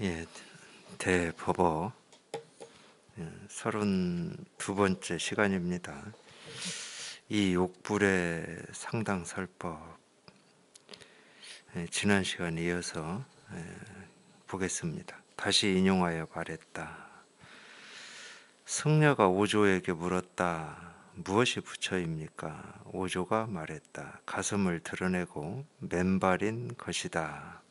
예, 대법어 32번째 시간입니다. 이 욕불의 상당설법, 지난 시간에 이어서 보겠습니다. 다시 인용하여 말했다. 승려가 오조에게 물었다. 무엇이 부처입니까? 오조가 말했다. 가슴을 드러내고 맨발인 것이다.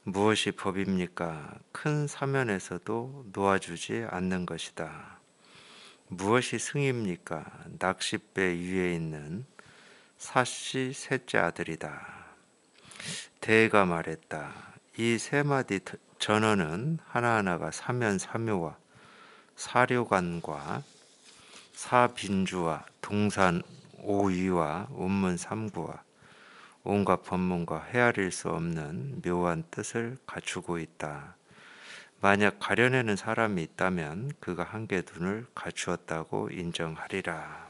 무엇이 법입니까? 큰 사면에서도 놓아주지 않는 것이다. 무엇이 승입니까? 낚싯배 위에 있는 사씨 셋째 아들이다. 대가 말했다. 이 세 마디 전어는 하나하나가 사면사묘와 사료관과 사빈주와 동산 오위와 운문 삼구와 온갖 법문과 헤아릴 수 없는 묘한 뜻을 갖추고 있다. 만약 가려내는 사람이 있다면 그가 한계둔을 갖추었다고 인정하리라.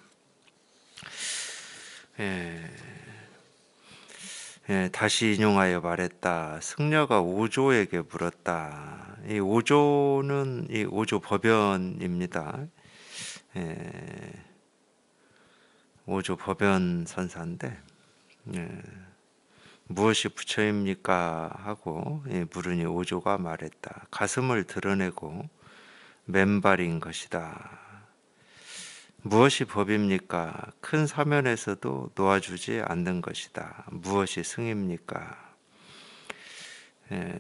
다시 인용하여 말했다. 승려가 오조에게 물었다. 이 오조는 이 오조 법연입니다. 오조 법연 선사인데 무엇이 부처입니까? 하고 물으니 오조가 말했다. 가슴을 드러내고 맨발인 것이다. 무엇이 법입니까? 큰 사면에서도 놓아주지 않는 것이다. 무엇이 승입니까?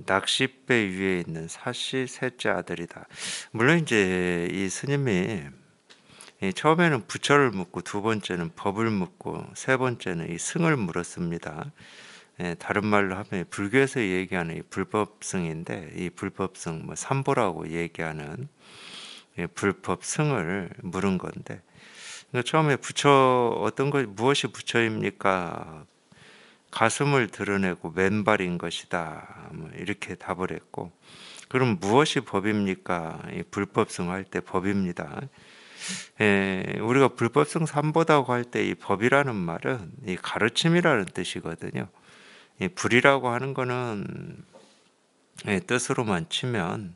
낚싯배 위에 있는 사씨 셋째 아들이다. 물론 이제 이 스님이 처음에는 부처를 묻고 두 번째는 법을 묻고 세 번째는 이 승을 물었습니다. 다른 말로 하면 불교에서 얘기하는 이 불법승인데 이 불법승 삼보라고 얘기하는 불법승을 물은 건데 그러니까 처음에 부처 어떤 것 무엇이 부처입니까? 가슴을 드러내고 맨발인 것이다. 이렇게 답을 했고 그럼 무엇이 법입니까? 이 불법승 할 때 법입니다. 우리가 불법승 삼보다고 할 때 이 법이라는 말은 이 가르침이라는 뜻이거든요. 이 불이라고 하는 거는 뜻으로만 치면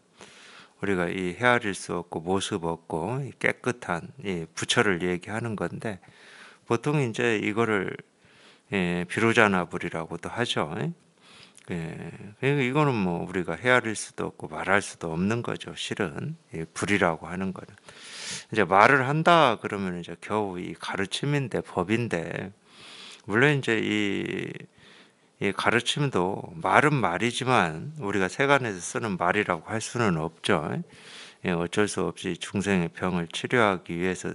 우리가 이 헤아릴 수 없고 모습 없고 깨끗한 이 부처를 얘기하는 건데 보통 이제 이거를 비로자나불이라고도 하죠. 이거는 뭐 우리가 헤아릴 수도 없고 말할 수도 없는 거죠. 실은 불이라고 하는 거는 이제 말을 한다 그러면 이제 겨우 이 가르침인데 법인데 물론 이제 이 가르침도 말은 말이지만 우리가 세간에서 쓰는 말이라고 할 수는 없죠. 어쩔 수 없이 중생의 병을 치료하기 위해서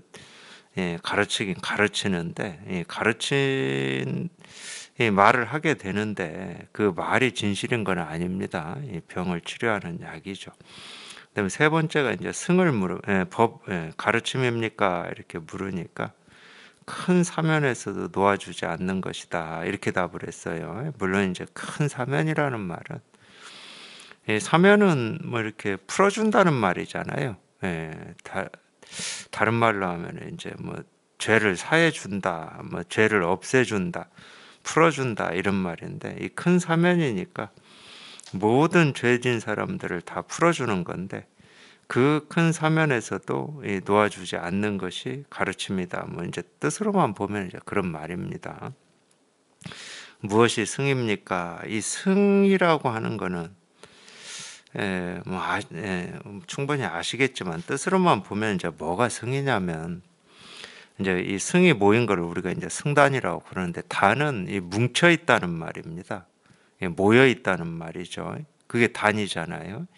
가르치긴 가르치는데 가르친 말을 하게 되는데 그 말이 진실인 건 아닙니다. 이 병을 치료하는 약이죠. 그다음에 세 번째가 이제 승을 가르침입니까? 이렇게 물으니까 큰 사면에서도 놓아주지 않는 것이다. 이렇게 답을 했어요. 물론 이제 큰 사면이라는 말은 사면은 뭐 이렇게 풀어준다는 말이잖아요. 다른 말로 하면 이제 뭐 죄를 사해준다, 뭐 죄를 없애준다, 풀어준다 이런 말인데 이 큰 사면이니까 모든 죄진 사람들을 다 풀어주는 건데 그 큰 사면에서도 놓아주지 않는 것이 가르침이다. 뭐 이제 뜻으로만 보면 이제 그런 말입니다. 무엇이 승입니까? 이 승이라고 하는 거는 충분히 아시겠지만 뜻으로만 보면 이제 뭐가 승이냐면 이제 이 승이 모인 거를 우리가 이제 승단이라고 그러는데 단은 이 뭉쳐 있다는 말입니다. 모여 있다는 말이죠. 그게 단이잖아요.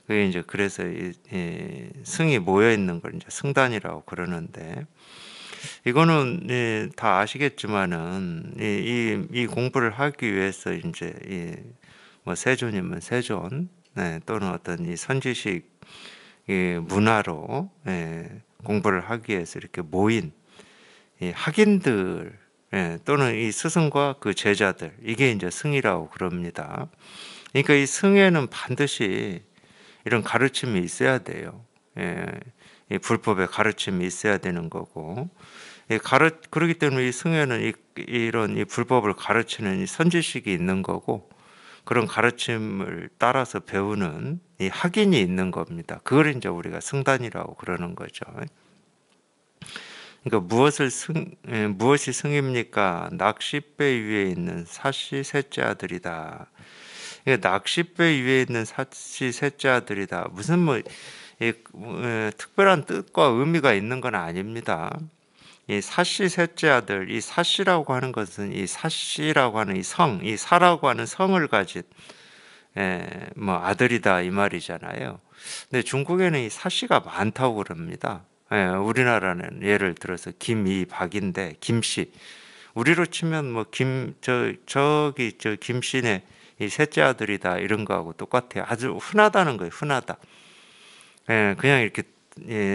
그게 이제 그래서 이 승이 모여 있는 걸 이제 승단이라고 그러는데 이거는 다 아시겠지만은 이 공부를 하기 위해서 이제 뭐 세존이면 세존 또는 어떤 이 선지식 문화로 공부를 하기 위해서 이렇게 모인 이 학인들 또는 이 스승과 그 제자들 이게 이제 승이라고 그럽니다. 그러니까 이 승에는 반드시 이런 가르침이 있어야 돼요. 이 불법의 가르침이 있어야 되는 거고 그렇기 때문에 이 승에는 이런 이 불법을 가르치는 이 선지식이 있는 거고 그런 가르침을 따라서 배우는 이 학인이 있는 겁니다. 그걸 이제 우리가 승단이라고 그러는 거죠. 그러니까 무엇이 승입니까? 낚싯배 위에 있는 사시 셋째 아들이다. 그러니까 낚싯배 위에 있는 사시 셋째 아들이다. 무슨 특별한 뜻과 의미가 있는 건 아닙니다. 이 사시 셋째 아들, 이 사시라고 하는 것은 이 사시라고 하는 이 사라고 하는 성을 가진 아들이다 이 말이잖아요. 근데 중국에는 이 사시가 많다고 그럽니다. 우리나라는 예를 들어서 김이 박인데 김씨, 우리로 치면 저기 김씨네 이 셋째 아들이다 이런 거하고 똑같아요. 아주 흔하다는 거예요. 흔하다. 그냥 이렇게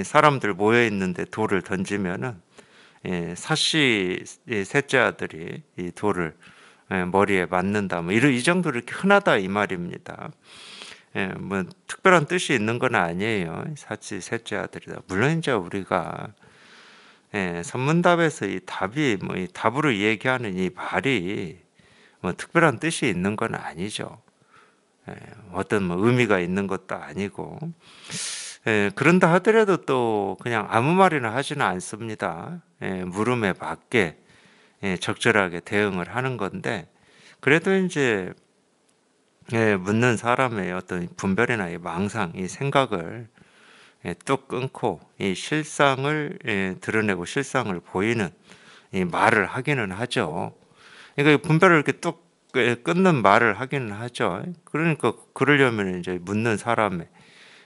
사람들 모여 있는데 돌을 던지면은 사씨 셋째 아들이 이 돌을 머리에 맞는다. 이 정도로 이렇게 흔하다 이 말입니다. 특별한 뜻이 있는 건 아니에요. 사씨 셋째 아들이다. 물론 이제 우리가 선문답에서 이 답이 이 답으로 얘기하는 이 말이 특별한 뜻이 있는 건 아니죠. 어떤 의미가 있는 것도 아니고. 그런다 하더라도 또 그냥 아무 말이나 하지는 않습니다. 물음에 맞게 적절하게 대응을 하는 건데, 그래도 이제 묻는 사람의 어떤 분별이나 이 망상, 이 생각을 뚝 끊고 이 실상을 드러내고 실상을 보이는 이 말을 하기는 하죠. 그러니까 분별을 이렇게 뚝 끊는 말을 하기는 하죠. 그러니까 그러려면 이제 묻는 사람의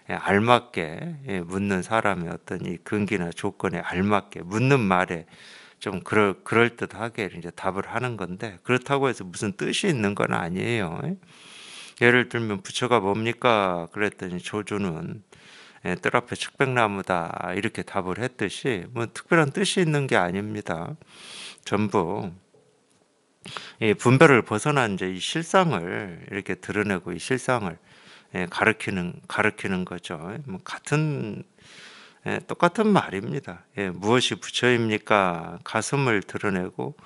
알맞게 묻는 사람의 어떤 이 근기나 조건에 알맞게 묻는 말에 좀 그럴듯하게 이제 답을 하는 건데, 그렇다고 해서 무슨 뜻이 있는 건 아니에요. 예를 들면 부처가 뭡니까? 그랬더니 조주는 뜰 앞에 측백나무다 이렇게 답을 했듯이 특별한 뜻이 있는 게 아닙니다. 전부 이 분별을 벗어난 이제 이 실상을 이렇게 드러내고 이 실상을 가르치는 거죠. 똑같은 말입니다. 무엇이 부처입니까? 가슴을 드러내고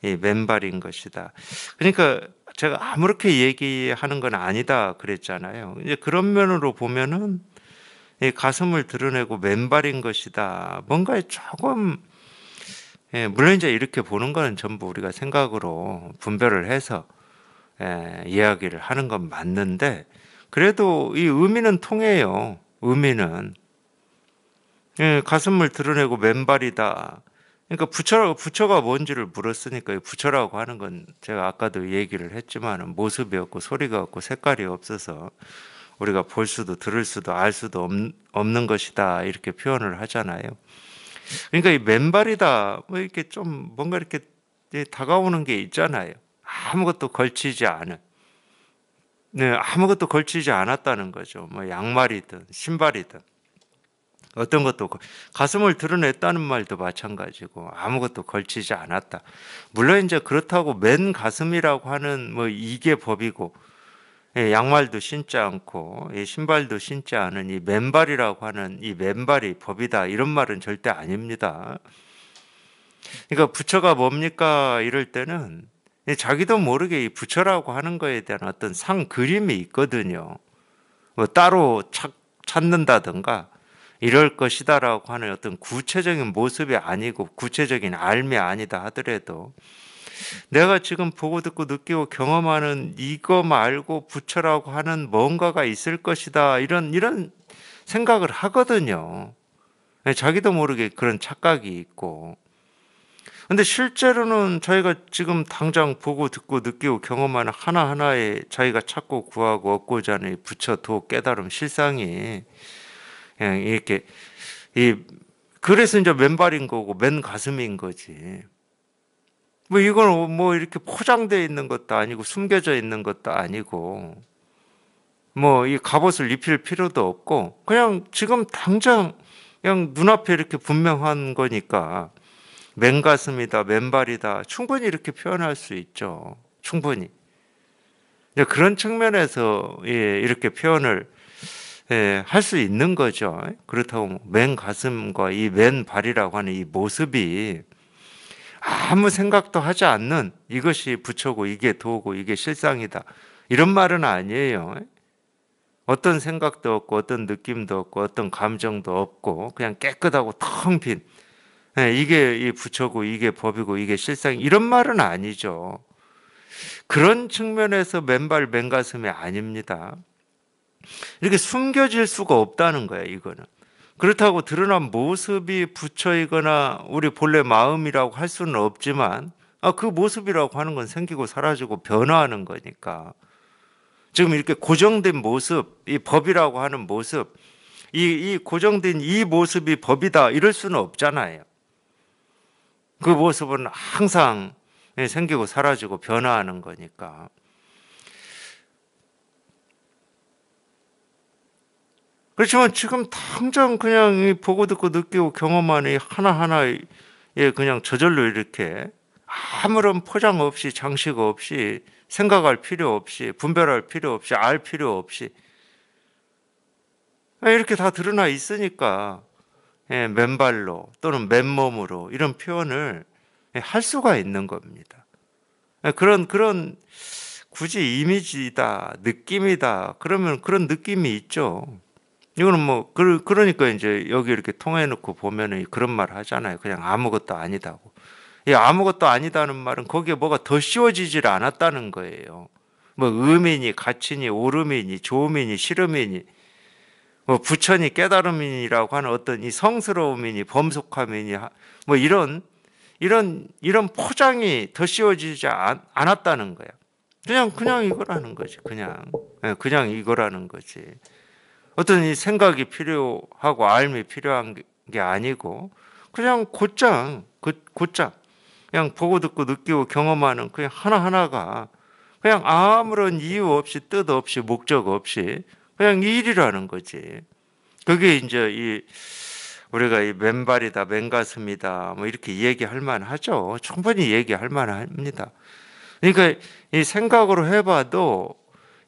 이 맨발인 것이다. 그러니까 제가 아무렇게 얘기하는 건 아니다 그랬잖아요. 이제 그런 면으로 보면은 이 가슴을 드러내고 맨발인 것이다. 뭔가 조금 물론 이제 이렇게 보는 거는 전부 우리가 생각으로 분별을 해서 이야기를 하는 건 맞는데, 그래도 이 의미는 통해요. 의미는 가슴을 드러내고 맨발이다. 그러니까 부처가 뭔지를 물었으니까 부처라고 하는 건 제가 아까도 얘기를 했지만 모습이 없고 소리가 없고 색깔이 없어서 우리가 볼 수도 들을 수도 알 수도 없는 것이다 이렇게 표현을 하잖아요. 그러니까 이 맨발이다 이렇게 좀 뭔가 이렇게 다가오는 게 있잖아요. 아무것도 걸치지 않은. 아무것도 걸치지 않았다는 거죠. 양말이든 신발이든 어떤 것도 가슴을 드러냈다는 말도 마찬가지고 아무것도 걸치지 않았다. 물론 이제 그렇다고 맨 가슴이라고 하는 이게 법이고 양말도 신지 않고 신발도 신지 않은 이 맨발이라고 하는 이 맨발이 법이다 이런 말은 절대 아닙니다. 그러니까 부처가 뭡니까 이럴 때는 자기도 모르게 이 부처라고 하는 거에 대한 어떤 상 그림이 있거든요. 따로 찾는다든가 이럴 것이다라고 하는 어떤 구체적인 모습이 아니고 구체적인 알미 아니다 하더라도 내가 지금 보고 듣고 느끼고 경험하는 이거 말고 부처라고 하는 뭔가가 있을 것이다 이런 생각을 하거든요. 자기도 모르게 그런 착각이 있고. 근데 실제로는 자기가 지금 당장 보고 듣고 느끼고 경험하는 하나하나에 자기가 찾고 구하고 얻고자 하는 부처 도 깨달음 실상이 그냥 이렇게 그래서 이제 맨발인 거고 맨 가슴인 거지. 이건 이렇게 포장되어 있는 것도 아니고 숨겨져 있는 것도 아니고 이 갑옷을 입힐 필요도 없고 그냥 지금 당장 그냥 눈앞에 이렇게 분명한 거니까 맨가슴이다, 맨발이다 충분히 이렇게 표현할 수 있죠. 충분히. 그런 측면에서 이렇게 표현을 할 수 있는 거죠. 그렇다고 맨가슴과 이 맨발이라고 하는 이 모습이 아무 생각도 하지 않는 이것이 부처고 이게 도고 이게 실상이다 이런 말은 아니에요. 어떤 생각도 없고 어떤 느낌도 없고 어떤 감정도 없고 그냥 깨끗하고 텅 빈, 이게 이 부처고 이게 법이고 이게 실상, 이런 말은 아니죠. 그런 측면에서 맨발 맨가슴이 아닙니다. 이렇게 숨겨질 수가 없다는 거예요, 이거는. 그렇다고 드러난 모습이 부처이거나 우리 본래 마음이라고 할 수는 없지만, 그 모습이라고 하는 건 생기고 사라지고 변화하는 거니까. 지금 이렇게 고정된 모습, 이 법이라고 하는 모습, 이 고정된 이 모습이 법이다 이럴 수는 없잖아요. 그 모습은 항상 생기고 사라지고 변화하는 거니까. 그렇지만 지금 당장 그냥 이 보고 듣고 느끼고 경험하는 이 하나하나에 그냥 저절로 이렇게 아무런 포장 없이 장식 없이 생각할 필요 없이 분별할 필요 없이 알 필요 없이 이렇게 다 드러나 있으니까 맨발로 또는 맨몸으로 이런 표현을 할 수가 있는 겁니다. 그런 굳이 이미지다, 느낌이다 그러면 그런 느낌이 있죠. 이거는 뭐 그러니까 이제 여기 이렇게 통해놓고 보면은 그런 말 하잖아요. 그냥 아무것도 아니다고. 이 아무것도 아니다는 말은 거기에 뭐가 더 씌워지질 않았다는 거예요. 뭐 음이니 가치니 오름이니 좋음이니 싫음이니 뭐 부처니 깨달음이니라고 하는 어떤 이 성스러움이니 범속함이니 뭐 이런 포장이 더 씌워지지 않았다는 거야. 그냥 이거라는 거지. 그냥 이거라는 거지. 어떤 이 생각이 필요하고 알미 필요한 게 아니고 그냥 곧장 그냥 보고 듣고 느끼고 경험하는 그냥 하나하나가 그냥 아무런 이유 없이 뜻 없이 목적 없이 그냥 이 일이라는 거지. 그게 이제 우리가 이 맨발이다 맨가슴이다 뭐 이렇게 얘기할 만하죠. 충분히 얘기할 만합니다. 그러니까 이 생각으로 해봐도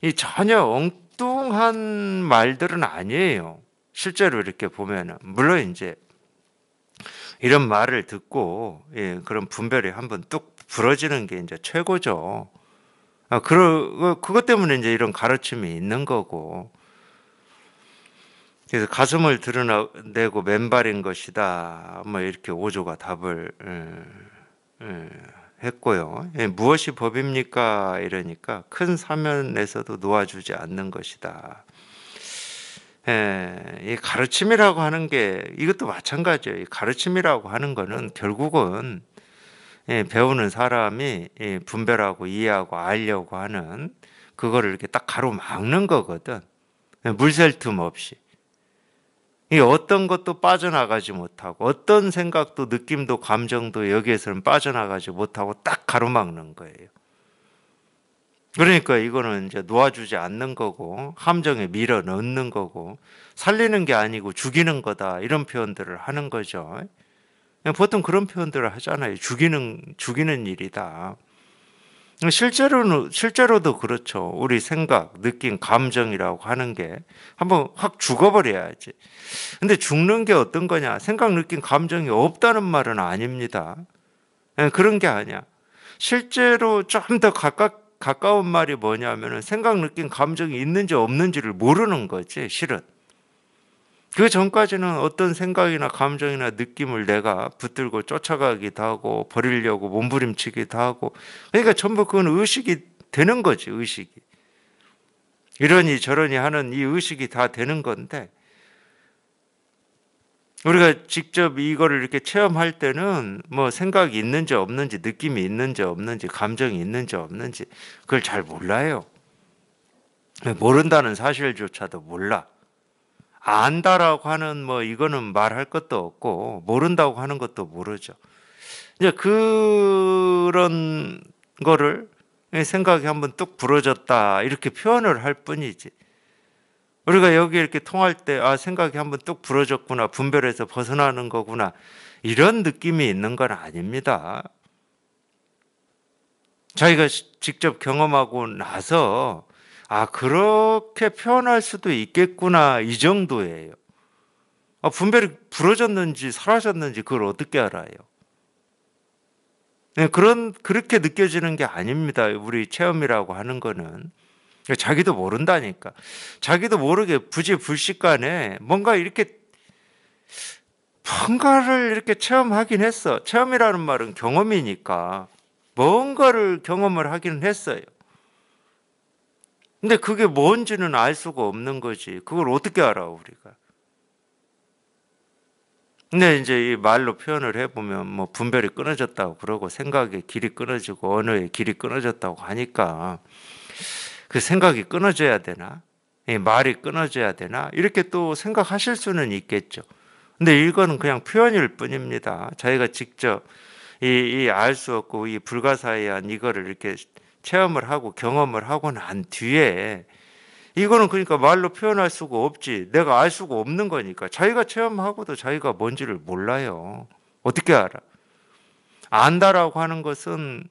이 전혀 엉뚱한 말들은 아니에요. 실제로 이렇게 보면은 물론 이제 이런 말을 듣고 그런 분별이 한번 뚝 부러지는 게 이제 최고죠. 그것 때문에 이제 이런 가르침이 있는 거고. 그래서 가슴을 드러내고 맨발인 것이다. 뭐 이렇게 오조가 답을 했고요. 무엇이 법입니까? 이러니까 큰 사면에서도 놓아주지 않는 것이다. 이 가르침이라고 하는 게 이것도 마찬가지예요. 이 가르침이라고 하는 거는 결국은 배우는 사람이 분별하고 이해하고 알려고 하는 그거를 이렇게 딱 가로막는 거거든. 물샐 틈 없이. 이 어떤 것도 빠져나가지 못하고 어떤 생각도 느낌도 감정도 여기에서는 빠져나가지 못하고 딱 가로막는 거예요. 그러니까 이거는 이제 놓아주지 않는 거고 함정에 밀어 넣는 거고 살리는 게 아니고 죽이는 거다 이런 표현들을 하는 거죠. 보통 그런 표현들을 하잖아요. 죽이는 일이다. 실제로도 그렇죠. 우리 생각, 느낌, 감정이라고 하는 게 한번 확 죽어버려야지. 근데 죽는 게 어떤 거냐? 생각, 느낌, 감정이 없다는 말은 아닙니다. 그런 게 아니야. 실제로 좀 더 가까운 말이 뭐냐면은 생각, 느낌, 감정이 있는지 없는지를 모르는 거지, 실은. 그 전까지는 어떤 생각이나 감정이나 느낌을 내가 붙들고 쫓아가기도 하고 버리려고 몸부림치기도 하고 그러니까 전부 그건 의식이 되는 거지, 의식이. 이러니 저러니 하는 이 의식이 다 되는 건데 우리가 직접 이거를 이렇게 체험할 때는 뭐 생각이 있는지 없는지 느낌이 있는지 없는지 감정이 있는지 없는지 그걸 잘 몰라요. 모른다는 사실조차도 몰라. 안다라고 하는 뭐 이거는 말할 것도 없고 모른다고 하는 것도 모르죠. 이제 그런 거를 생각이 한번 뚝 부러졌다 이렇게 표현을 할 뿐이지. 우리가 여기 이렇게 통할 때 생각이 한번 뚝 부러졌구나 분별해서 벗어나는 거구나 이런 느낌이 있는 건 아닙니다. 자기가 직접 경험하고 나서 그렇게 표현할 수도 있겠구나 이 정도예요. 분별이 부러졌는지 사라졌는지 그걸 어떻게 알아요? 그렇게 느껴지는 게 아닙니다. 우리 체험이라고 하는 거는 자기도 모른다니까. 자기도 모르게 부지불식간에 뭔가를 이렇게 체험하긴 했어. 체험이라는 말은 경험이니까 뭔가를 경험을 하기는 했어요. 근데 그게 뭔지는 알 수가 없는 거지. 그걸 어떻게 알아, 우리가. 근데 이제 이 말로 표현을 해보면 뭐 분별이 끊어졌다고 그러고 생각의 길이 끊어지고 언어의 길이 끊어졌다고 하니까 그 생각이 끊어져야 되나? 이 말이 끊어져야 되나? 이렇게 또 생각하실 수는 있겠죠. 근데 이거는 그냥 표현일 뿐입니다. 자기가 직접 이 알 수 없고 이 불가사의한 이거를 이렇게 체험을 하고 경험을 하고 난 뒤에 이거는 그러니까 말로 표현할 수가 없지. 내가 알 수가 없는 거니까. 자기가 체험하고도 자기가 뭔지를 몰라요. 어떻게 알아? 안다라고 하는 것은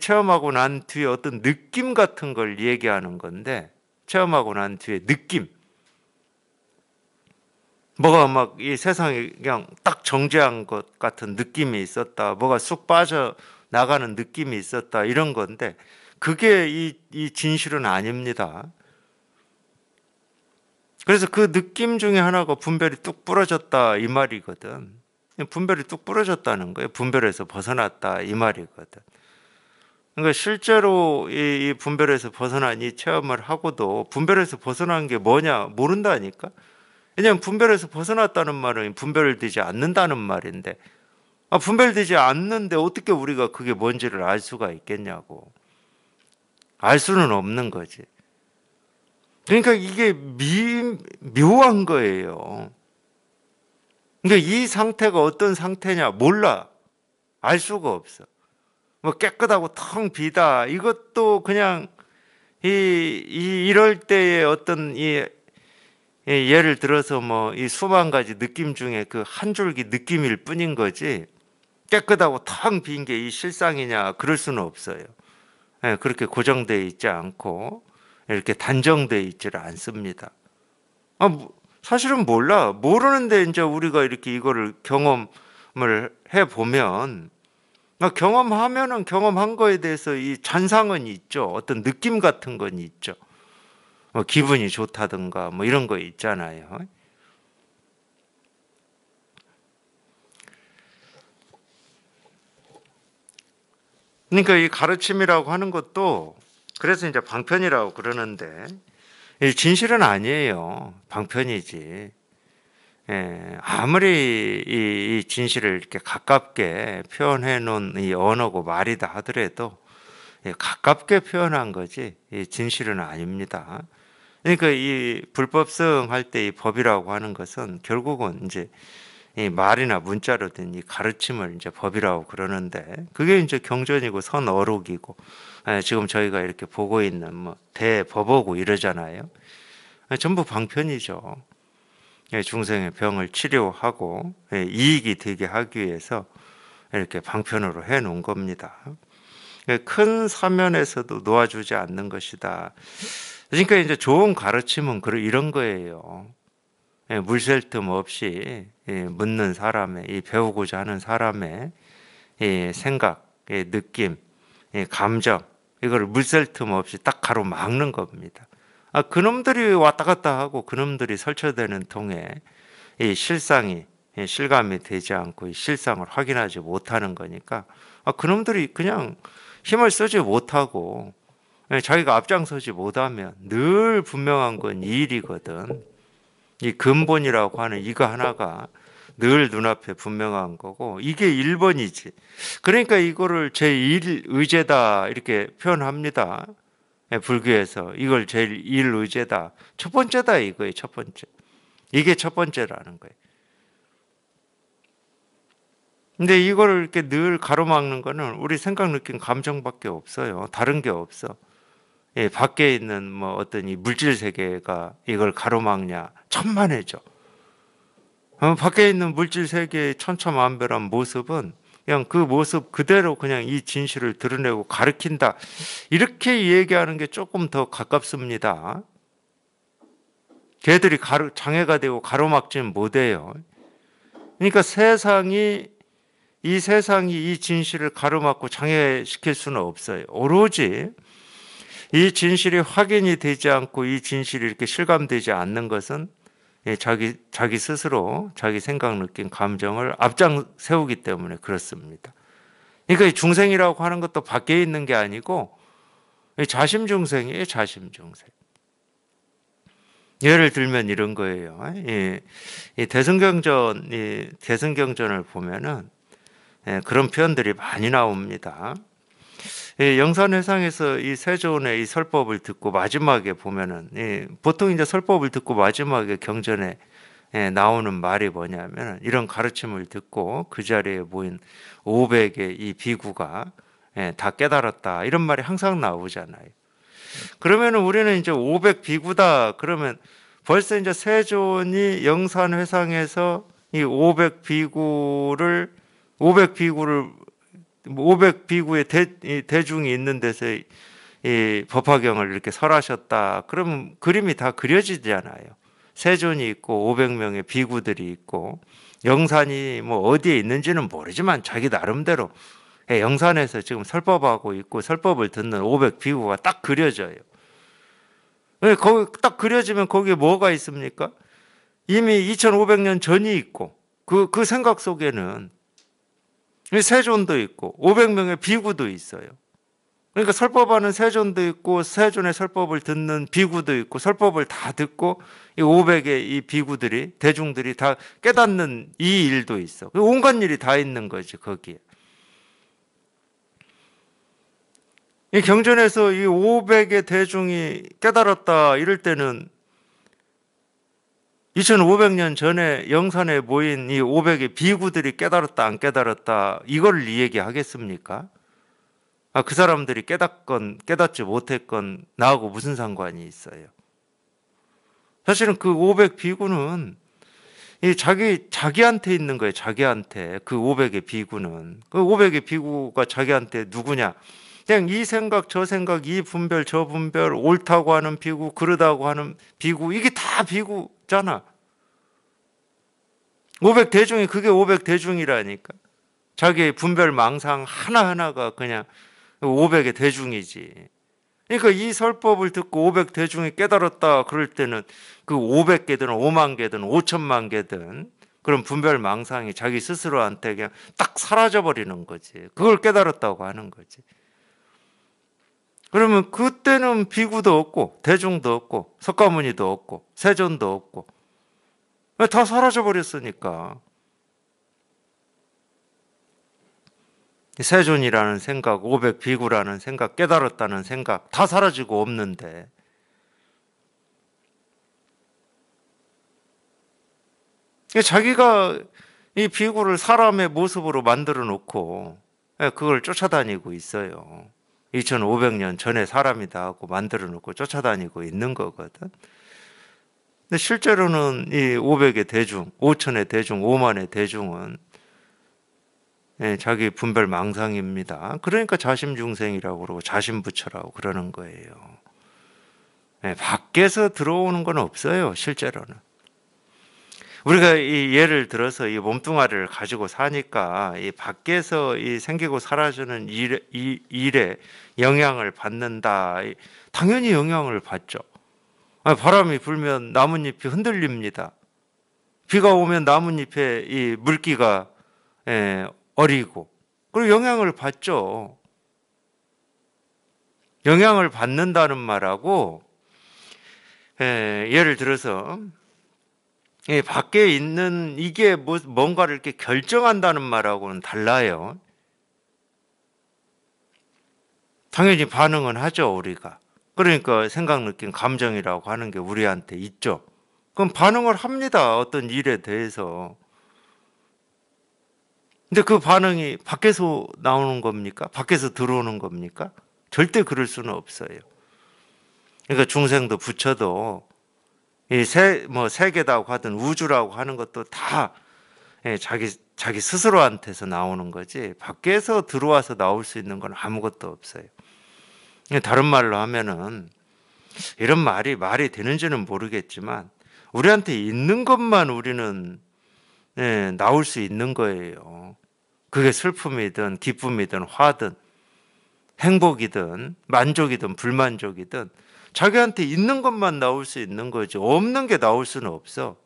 체험하고 난 뒤에 어떤 느낌 같은 걸 얘기하는 건데, 체험하고 난 뒤에 느낌. 뭐가 막 이 세상에 그냥 딱 정지한 것 같은 느낌이 있었다. 뭐가 쑥 빠져 나가는 느낌이 있었다. 이런 건데, 그게 이 진실은 아닙니다. 그래서 그 느낌 중에 하나가 분별이 뚝 부러졌다 이 말이거든. 분별이 뚝 부러졌다는 거예요. 분별에서 벗어났다 이 말이거든. 그러니까 실제로 이 분별에서 벗어난 이 체험을 하고도 분별에서 벗어난 게 뭐냐 모른다니까. 왜냐하면 분별에서 벗어났다는 말은 분별되지 않는다는 말인데, 분별되지 않는데 어떻게 우리가 그게 뭔지를 알 수가 있겠냐고. 알 수는 없는 거지. 그러니까 이게 묘한 거예요. 그러니까 이 상태가 어떤 상태냐 몰라. 알 수가 없어. 뭐 깨끗하고 텅 비다. 이것도 그냥 이럴 때의 어떤 예를 들어서 뭐 이 수만 가지 느낌 중에 그 한 줄기 느낌일 뿐인 거지. 깨끗하고 텅 빈 게 이 실상이냐 그럴 수는 없어요. 그렇게 고정되어 있지 않고 이렇게 단정되어 있지를 않습니다. 사실은 몰라. 모르는데 이제 우리가 이렇게 이거를 경험을 해 보면 경험하면은 경험한 거에 대해서 이 잔상은 있죠. 어떤 느낌 같은 건 있죠. 뭐 기분이 좋다든가 뭐 이런 거 있잖아요. 그러니까 이 가르침이라고 하는 것도 그래서 이제 방편이라고 그러는데 이 진실은 아니에요. 방편이지. 아무리 이 진실을 이렇게 가깝게 표현해 놓은 이 언어고 말이다 하더라도 가깝게 표현한 거지 이 진실은 아닙니다. 그러니까 이 불법성 할 때 이 법이라고 하는 것은 결국은 이제 이 말이나 문자로 된 이 가르침을 이제 법이라고 그러는데, 그게 이제 경전이고 선어록이고 지금 저희가 이렇게 보고 있는 뭐 대법어고 이러잖아요. 전부 방편이죠. 중생의 병을 치료하고 이익이 되게 하기 위해서 이렇게 방편으로 해 놓은 겁니다. 큰 사면에서도 놓아주지 않는 것이다. 그러니까 이제 좋은 가르침은 이런 거예요. 물샐 틈 없이 묻는 사람의 이 배우고자 하는 사람의 생각, 느낌, 감정 이걸 물샐 틈 없이 딱 가로막는 겁니다. 그놈들이 왔다 갔다 하고 그놈들이 설쳐되는 통에 이 실상이 실감이 되지 않고 이 실상을 확인하지 못하는 거니까 그놈들이 그냥 힘을 쓰지 못하고 자기가 앞장서지 못하면 늘 분명한 건 이 일이거든. 이 근본이라고 하는 이거 하나가 늘 눈앞에 분명한 거고 이게 1번이지. 그러니까 이거를 제1의제다 이렇게 표현합니다. 불교에서 이걸 제1의제다. 첫 번째다 이거예요. 첫 번째. 이게 첫 번째라는 거예요. 근데 이거를 이렇게 늘 가로막는 거는 우리 생각, 느낌, 감정밖에 없어요. 다른 게 없어. 밖에 있는 뭐 어떤 이 물질 세계가 이걸 가로막냐? 천만에죠. 밖에 있는 물질 세계의 천차만별한 모습은 그냥 그 모습 그대로 그냥 이 진실을 드러내고 가르친다. 이렇게 얘기하는 게 조금 더 가깝습니다. 걔들이 장애가 되고 가로막지는 못해요. 그러니까 이 세상이 이 진실을 가로막고 장애시킬 수는 없어요. 오로지 이 진실이 확인이 되지 않고 이 진실이 이렇게 실감되지 않는 것은 자기 스스로 자기 생각, 느낌, 감정을 앞장 세우기 때문에 그렇습니다. 그러니까 이 중생이라고 하는 것도 밖에 있는 게 아니고 자심중생이에요. 자심중생. 예를 들면 이런 거예요. 이 대승경전을 보면은 그런 표현들이 많이 나옵니다. 영산회상에서 이 세존의 이 설법을 듣고 마지막에 보면은 보통 이제 설법을 듣고 마지막에 경전에 나오는 말이 뭐냐면 이런 가르침을 듣고 그 자리에 모인 500의 이 비구가 다 깨달았다 이런 말이 항상 나오잖아요. 그러면은 우리는 이제 500 비구다 그러면 벌써 이제 세존이 영산회상에서 이 500 비구를 500 비구의 대중이 있는 데서 이 법화경을 이렇게 설하셨다. 그러면 그림이 다 그려지잖아요. 세존이 있고 500명의 비구들이 있고 영산이 뭐 어디에 있는지는 모르지만 자기 나름대로 영산에서 지금 설법하고 있고 설법을 듣는 500 비구가 딱 그려져요. 거기 딱 그려지면 거기에 뭐가 있습니까? 이미 2500년 전이 있고 그 생각 속에는 세존도 있고 500명의 비구도 있어요. 그러니까 설법하는 세존도 있고 세존의 설법을 듣는 비구도 있고 설법을 다 듣고 이 500의 이 비구들이 대중들이 다 깨닫는 이 일도 있어. 온갖 일이 다 있는 거지 거기에. 이 경전에서 이 500의 대중이 깨달았다 이럴 때는 2500년 전에 영산에 모인 이 500의 비구들이 깨달았다 안 깨달았다 이걸 이야기하겠습니까? 그 사람들이 깨닫건 깨닫지 못했건 나하고 무슨 상관이 있어요? 사실은 그 500 비구는 자기한테 있는 거예요. 자기한테 그 500의 비구는 그 500의 비구가 자기한테 누구냐? 그냥 이 생각 저 생각 이 분별 저 분별 옳다고 하는 비구 그르다고 하는 비구 이게 다 비구잖아. 500 대중이 그게 500 대중이라니까. 자기의 분별 망상 하나하나가 그냥 500의 대중이지. 그러니까 이 설법을 듣고 500 대중이 깨달았다 그럴 때는 그 500개든 5만 개든 5천만 개든 그런 분별 망상이 자기 스스로한테 그냥 딱 사라져 버리는 거지. 그걸 깨달았다고 하는 거지. 그러면 그때는 비구도 없고 대중도 없고 석가모니도 없고 세존도 없고 다 사라져 버렸으니까. 세존이라는 생각, 500 비구라는 생각, 깨달았다는 생각 다 사라지고 없는데 자기가 이 비구를 사람의 모습으로 만들어 놓고 그걸 쫓아다니고 있어요. 2500년 전에 사람이다 하고 만들어 놓고 쫓아다니고 있는 거거든. 근데 실제로는 이 500의 대중, 5000의 대중, 5만의 대중은 자기 분별 망상입니다. 그러니까 자심중생이라고 그러고 자심부처라고 그러는 거예요. 밖에서 들어오는 건 없어요. 실제로는. 우리가 이 예를 들어서 이 몸뚱아리를 가지고 사니까 이 밖에서 이 생기고 사라지는 일에 영향을 받는다. 당연히 영향을 받죠. 바람이 불면 나뭇잎이 흔들립니다. 비가 오면 나뭇잎에 이 물기가 어리고 그리고 영향을 받죠. 영향을 받는다는 말하고 예를 들어서 밖에 있는 이게 뭔가를 이렇게 결정한다는 말하고는 달라요. 당연히 반응은 하죠, 우리가. 그러니까 생각, 느낌, 감정이라고 하는 게 우리한테 있죠. 그럼 반응을 합니다. 어떤 일에 대해서. 근데 그 반응이 밖에서 나오는 겁니까? 밖에서 들어오는 겁니까? 절대 그럴 수는 없어요. 그러니까 중생도 부처도 이 세계라고 하든 우주라고 하는 것도 다 자기 스스로한테서 나오는 거지 밖에서 들어와서 나올 수 있는 건 아무것도 없어요. 다른 말로 하면은 이런 말이 되는지는 모르겠지만 우리한테 있는 것만 우리는 나올 수 있는 거예요. 그게 슬픔이든 기쁨이든 화든 행복이든 만족이든 불만족이든 자기한테 있는 것만 나올 수 있는 거지 없는 게 나올 수는 없어.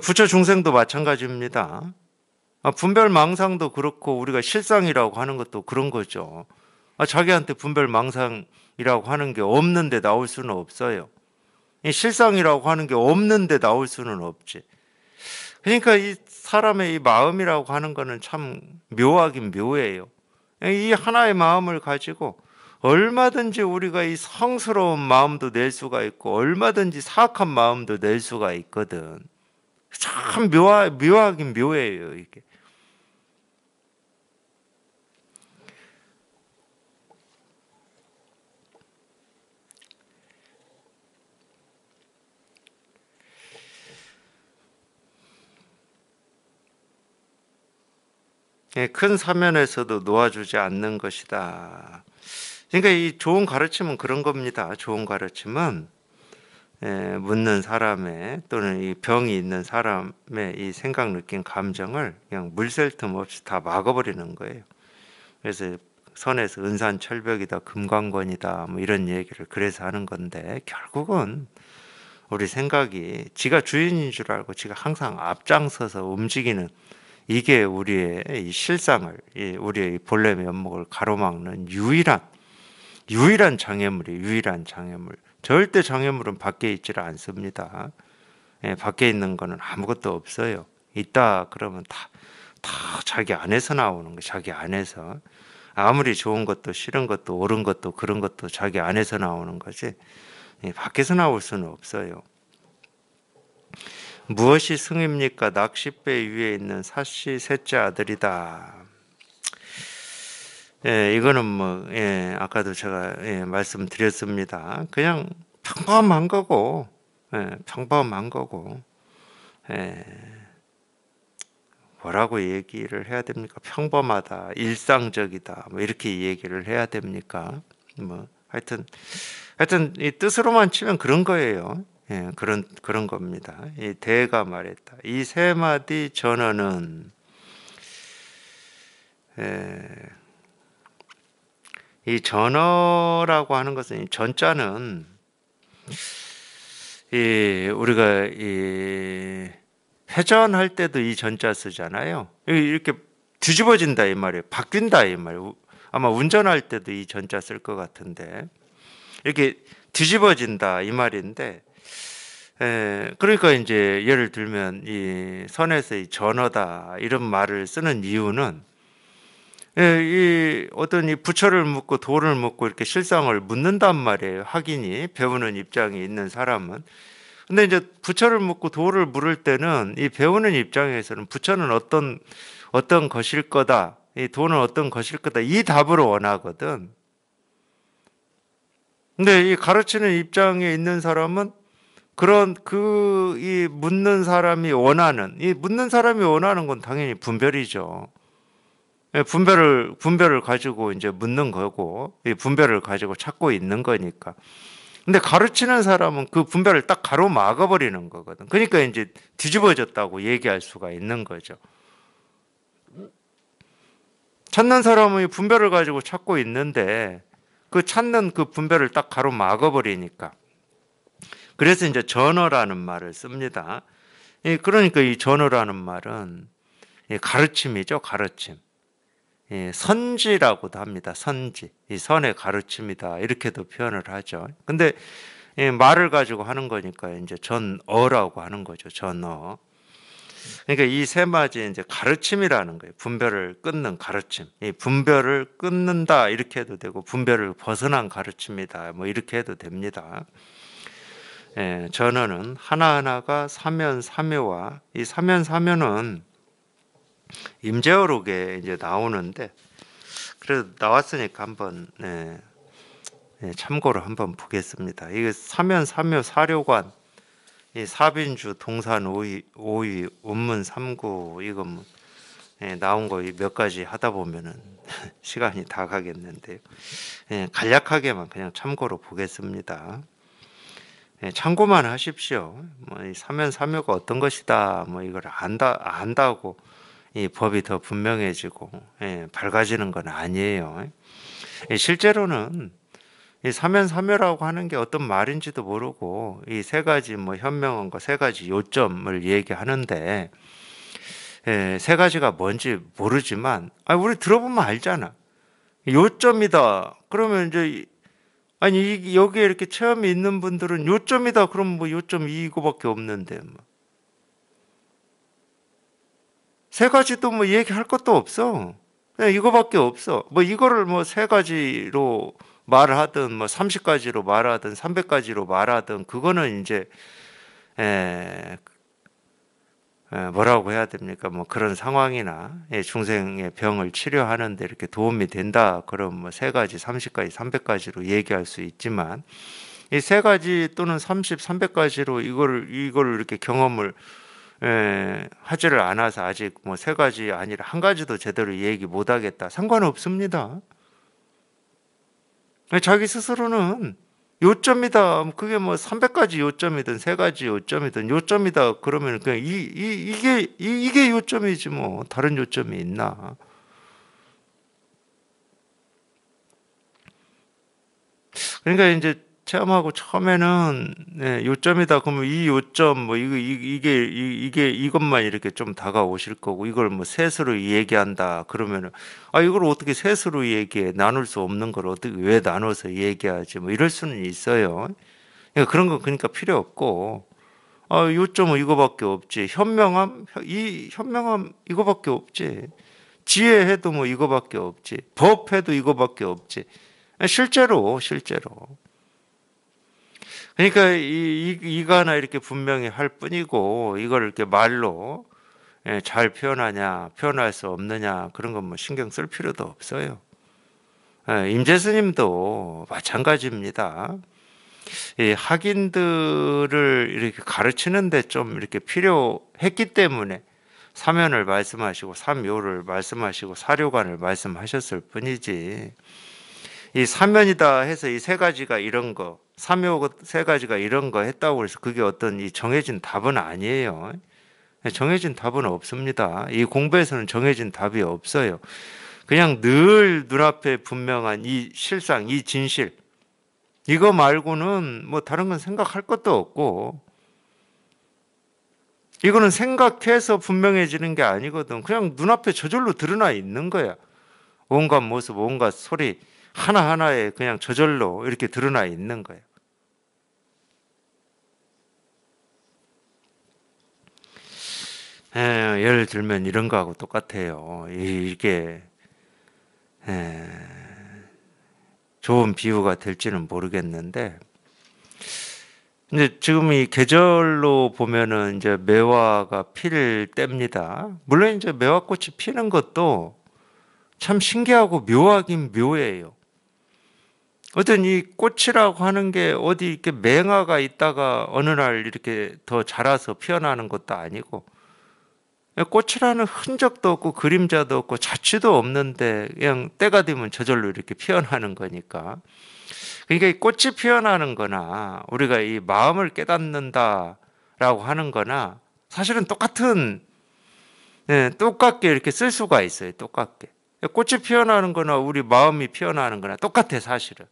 부처 중생도 마찬가지입니다. 분별망상도 그렇고 우리가 실상이라고 하는 것도 그런 거죠. 자기한테 분별망상이라고 하는 게 없는데 나올 수는 없어요. 이 실상이라고 하는 게 없는데 나올 수는 없지. 그러니까 이 사람의 이 마음이라고 하는 거는 참 묘하긴 묘해요. 이 하나의 마음을 가지고 얼마든지 우리가 이 성스러운 마음도 낼 수가 있고 얼마든지 사악한 마음도 낼 수가 있거든. 참 묘하긴 묘해요, 이게. 큰 사면에서도 놓아주지 않는 것이다. 그러니까 이 좋은 가르침은 그런 겁니다. 좋은 가르침은 묻는 사람의 또는 이 병이 있는 사람의 이 생각, 느낀 감정을 그냥 물샐 틈 없이 다 막아버리는 거예요. 그래서 선에서 은산철벽이다, 금강건이다, 뭐 이런 얘기를 그래서 하는 건데 결국은 우리 생각이 지가 주인인 줄 알고 지가 항상 앞장서서 움직이는 이게 우리의 이 실상을, 우리의 이 본래 면목을 가로막는 유일한 장애물이 유일한 장애물. 절대 장애물은 밖에 있지를 않습니다. 밖에 있는 거는 아무것도 없어요. 있다 그러면 다 자기 안에서 나오는 거, 자기 안에서. 아무리 좋은 것도 싫은 것도 옳은 것도 그런 것도 자기 안에서 나오는 거지 밖에서 나올 수는 없어요. 무엇이 승입니까? 낚싯배 위에 있는 사씨 셋째 아들이다. 이거는 뭐 아까도 제가 말씀드렸습니다. 그냥 평범한 거고, 평범한 거고, 뭐라고 얘기를 해야 됩니까? 평범하다, 일상적이다, 뭐 이렇게 얘기를 해야 됩니까? 뭐 하여튼 이 뜻으로만 치면 그런 거예요. 그런 겁니다. 이 대가 말했다. 이 세 마디 전어는 이 전어라고 하는 것은 이 전자는 우리가 회전할 때도 이 전자 쓰잖아요. 이렇게 뒤집어진다 이 말이에요. 바뀐다 이 말이에요. 아마 운전할 때도 이 전자 쓸 것 같은데 이렇게 뒤집어진다 이 말인데 그러니까 이제 예를 들면 이 선에서 이 전어다 이런 말을 쓰는 이유는 이 어떤 이 부처를 묻고 도를 묻고 이렇게 실상을 묻는단 말이에요. 학인이 배우는 입장에 있는 사람은. 근데 이제 부처를 묻고 도를 물을 때는 이 배우는 입장에서는 부처는 어떤 것일 거다, 이 도는 어떤 것일 거다 이 답을 원하거든. 근데 이 가르치는 입장에 있는 사람은 그런 이 묻는 사람이 원하는 건 당연히 분별이죠. 분별을 가지고 이제 묻는 거고, 이 분별을 가지고 찾고 있는 거니까. 근데 가르치는 사람은 그 분별을 딱 가로막아 버리는 거거든. 그러니까 이제 뒤집어졌다고 얘기할 수가 있는 거죠. 찾는 사람은 분별을 가지고 찾고 있는데 그 찾는 그 분별을 딱 가로막아 버리니까. 그래서 이제 전어라는 말을 씁니다. 그러니까 이 전어라는 말은 가르침이죠, 가르침. 선지라고도 합니다. 선지. 이 선의 가르침이다. 이렇게도 표현을 하죠. 근데 말을 가지고 하는 거니까 이제 전어라고 하는 거죠. 전어. 그러니까 이 세 마디 이제 가르침이라는 거예요. 분별을 끊는 가르침. 이 분별을 끊는다 이렇게 해도 되고 분별을 벗어난 가르침이다. 뭐 이렇게 해도 됩니다. 전어는 하나하나가 사면사묘와 이 사면사묘는 임재어록에 이제 나오는데 그래도 나왔으니까 한번 참고로 한번 보겠습니다. 이게 사면사묘 사료관, 이 사빈주 동산 오위 운문 삼구 이거 뭐 나온 거 몇 가지 하다 보면은 시간이 다 가겠는데요. 간략하게만 그냥 참고로 보겠습니다. 참고만 하십시오. 뭐 이 사면사묘가 어떤 것이다, 뭐 이걸 안다고 이 법이 더 분명해지고 밝아지는 건 아니에요. 실제로는 이 사면사묘라고 하는 게 어떤 말인지도 모르고 이 세 가지 뭐 현명한 거 세 가지 요점을 얘기하는데 세 가지가 뭔지 모르지만 우리 들어보면 알잖아. 요점이다. 그러면 이제 아니 여기에 이렇게 체험이 있는 분들은 요점이다. 그럼 뭐 요점 이거밖에 없는데 뭐. 세 가지도 뭐 얘기할 것도 없어. 그냥 이거밖에 없어. 뭐 이거를 뭐 세 가지로 말하든 뭐 30가지로 말하든 300가지로 말하든 그거는 이제 에, 뭐라고 해야 됩니까? 뭐 그런 상황이나 중생의 병을 치료하는데 이렇게 도움이 된다. 그럼 뭐 세 가지, 30가지, 300가지로 얘기할 수 있지만 이 세 가지 또는 30, 300가지로 이거를 이렇게 경험을 하지를 않아서 아직 뭐 세 가지 아니라 한 가지도 제대로 얘기 못 하겠다. 상관없습니다. 자기 스스로는 요점이다. 그게 뭐 300가지 요점이든 세 가지 요점이든 요점이다. 그러면 그냥 이게 요점이지 뭐 다른 요점이 있나? 그러니까 이제 체험하고 처음에는 요점이다. 그러면 이 요점 뭐 이게 이것만 이렇게 좀 다가오실 거고 이걸 뭐 셋으로 얘기한다. 그러면은 이걸 어떻게 셋으로 얘기해? 나눌 수 없는 걸 어떻게 왜 나눠서 얘기하지? 뭐 이럴 수는 있어요. 그러니까 그런 거 그러니까 필요 없고 요점은 이거밖에 없지. 현명함 이거밖에 없지. 지혜해도 뭐 이거밖에 없지. 법해도 이거밖에 없지. 실제로. 그러니까 이거 하나 이렇게 분명히 할 뿐이고 이걸 이렇게 말로 잘 표현하냐, 표현할 수 없느냐 그런 건 뭐 신경 쓸 필요도 없어요. 임재 스님도 마찬가지입니다. 이 학인들을 이렇게 가르치는데 좀 이렇게 필요했기 때문에 사면을 말씀하시고 삼요를 말씀하시고 사료관을 말씀하셨을 뿐이지 이 사면이다 해서 이 세 가지가 이런 거 삼요 세 가지가 이런 거 했다고 해서 그게 어떤 이 정해진 답은 아니에요. 정해진 답은 없습니다. 이 공부에서는 정해진 답이 없어요. 그냥 늘 눈앞에 분명한 이 실상, 이 진실 이거 말고는 뭐 다른 건 생각할 것도 없고 이거는 생각해서 분명해지는 게 아니거든. 그냥 눈앞에 저절로 드러나 있는 거야. 온갖 모습, 온갖 소리 하나하나에 그냥 저절로 이렇게 드러나 있는 거예요. 예를 들면 이런 거하고 똑같아요. 이게 좋은 비유가 될지는 모르겠는데 이제 지금 이 계절로 보면은 이제 매화가 필 때입니다. 물론 이제 매화꽃이 피는 것도 참 신기하고 묘하긴 묘해요. 어떤 이 꽃이라고 하는 게 어디 이렇게 맹아가 있다가 어느 날 이렇게 더 자라서 피어나는 것도 아니고 꽃이라는 흔적도 없고 그림자도 없고 자취도 없는데 그냥 때가 되면 저절로 이렇게 피어나는 거니까 그러니까 이 꽃이 피어나는 거나 우리가 이 마음을 깨닫는다라고 하는 거나 사실은 똑같게 이렇게 쓸 수가 있어요. 똑같게. 꽃이 피어나는 거나 우리 마음이 피어나는 거나 똑같아 사실은.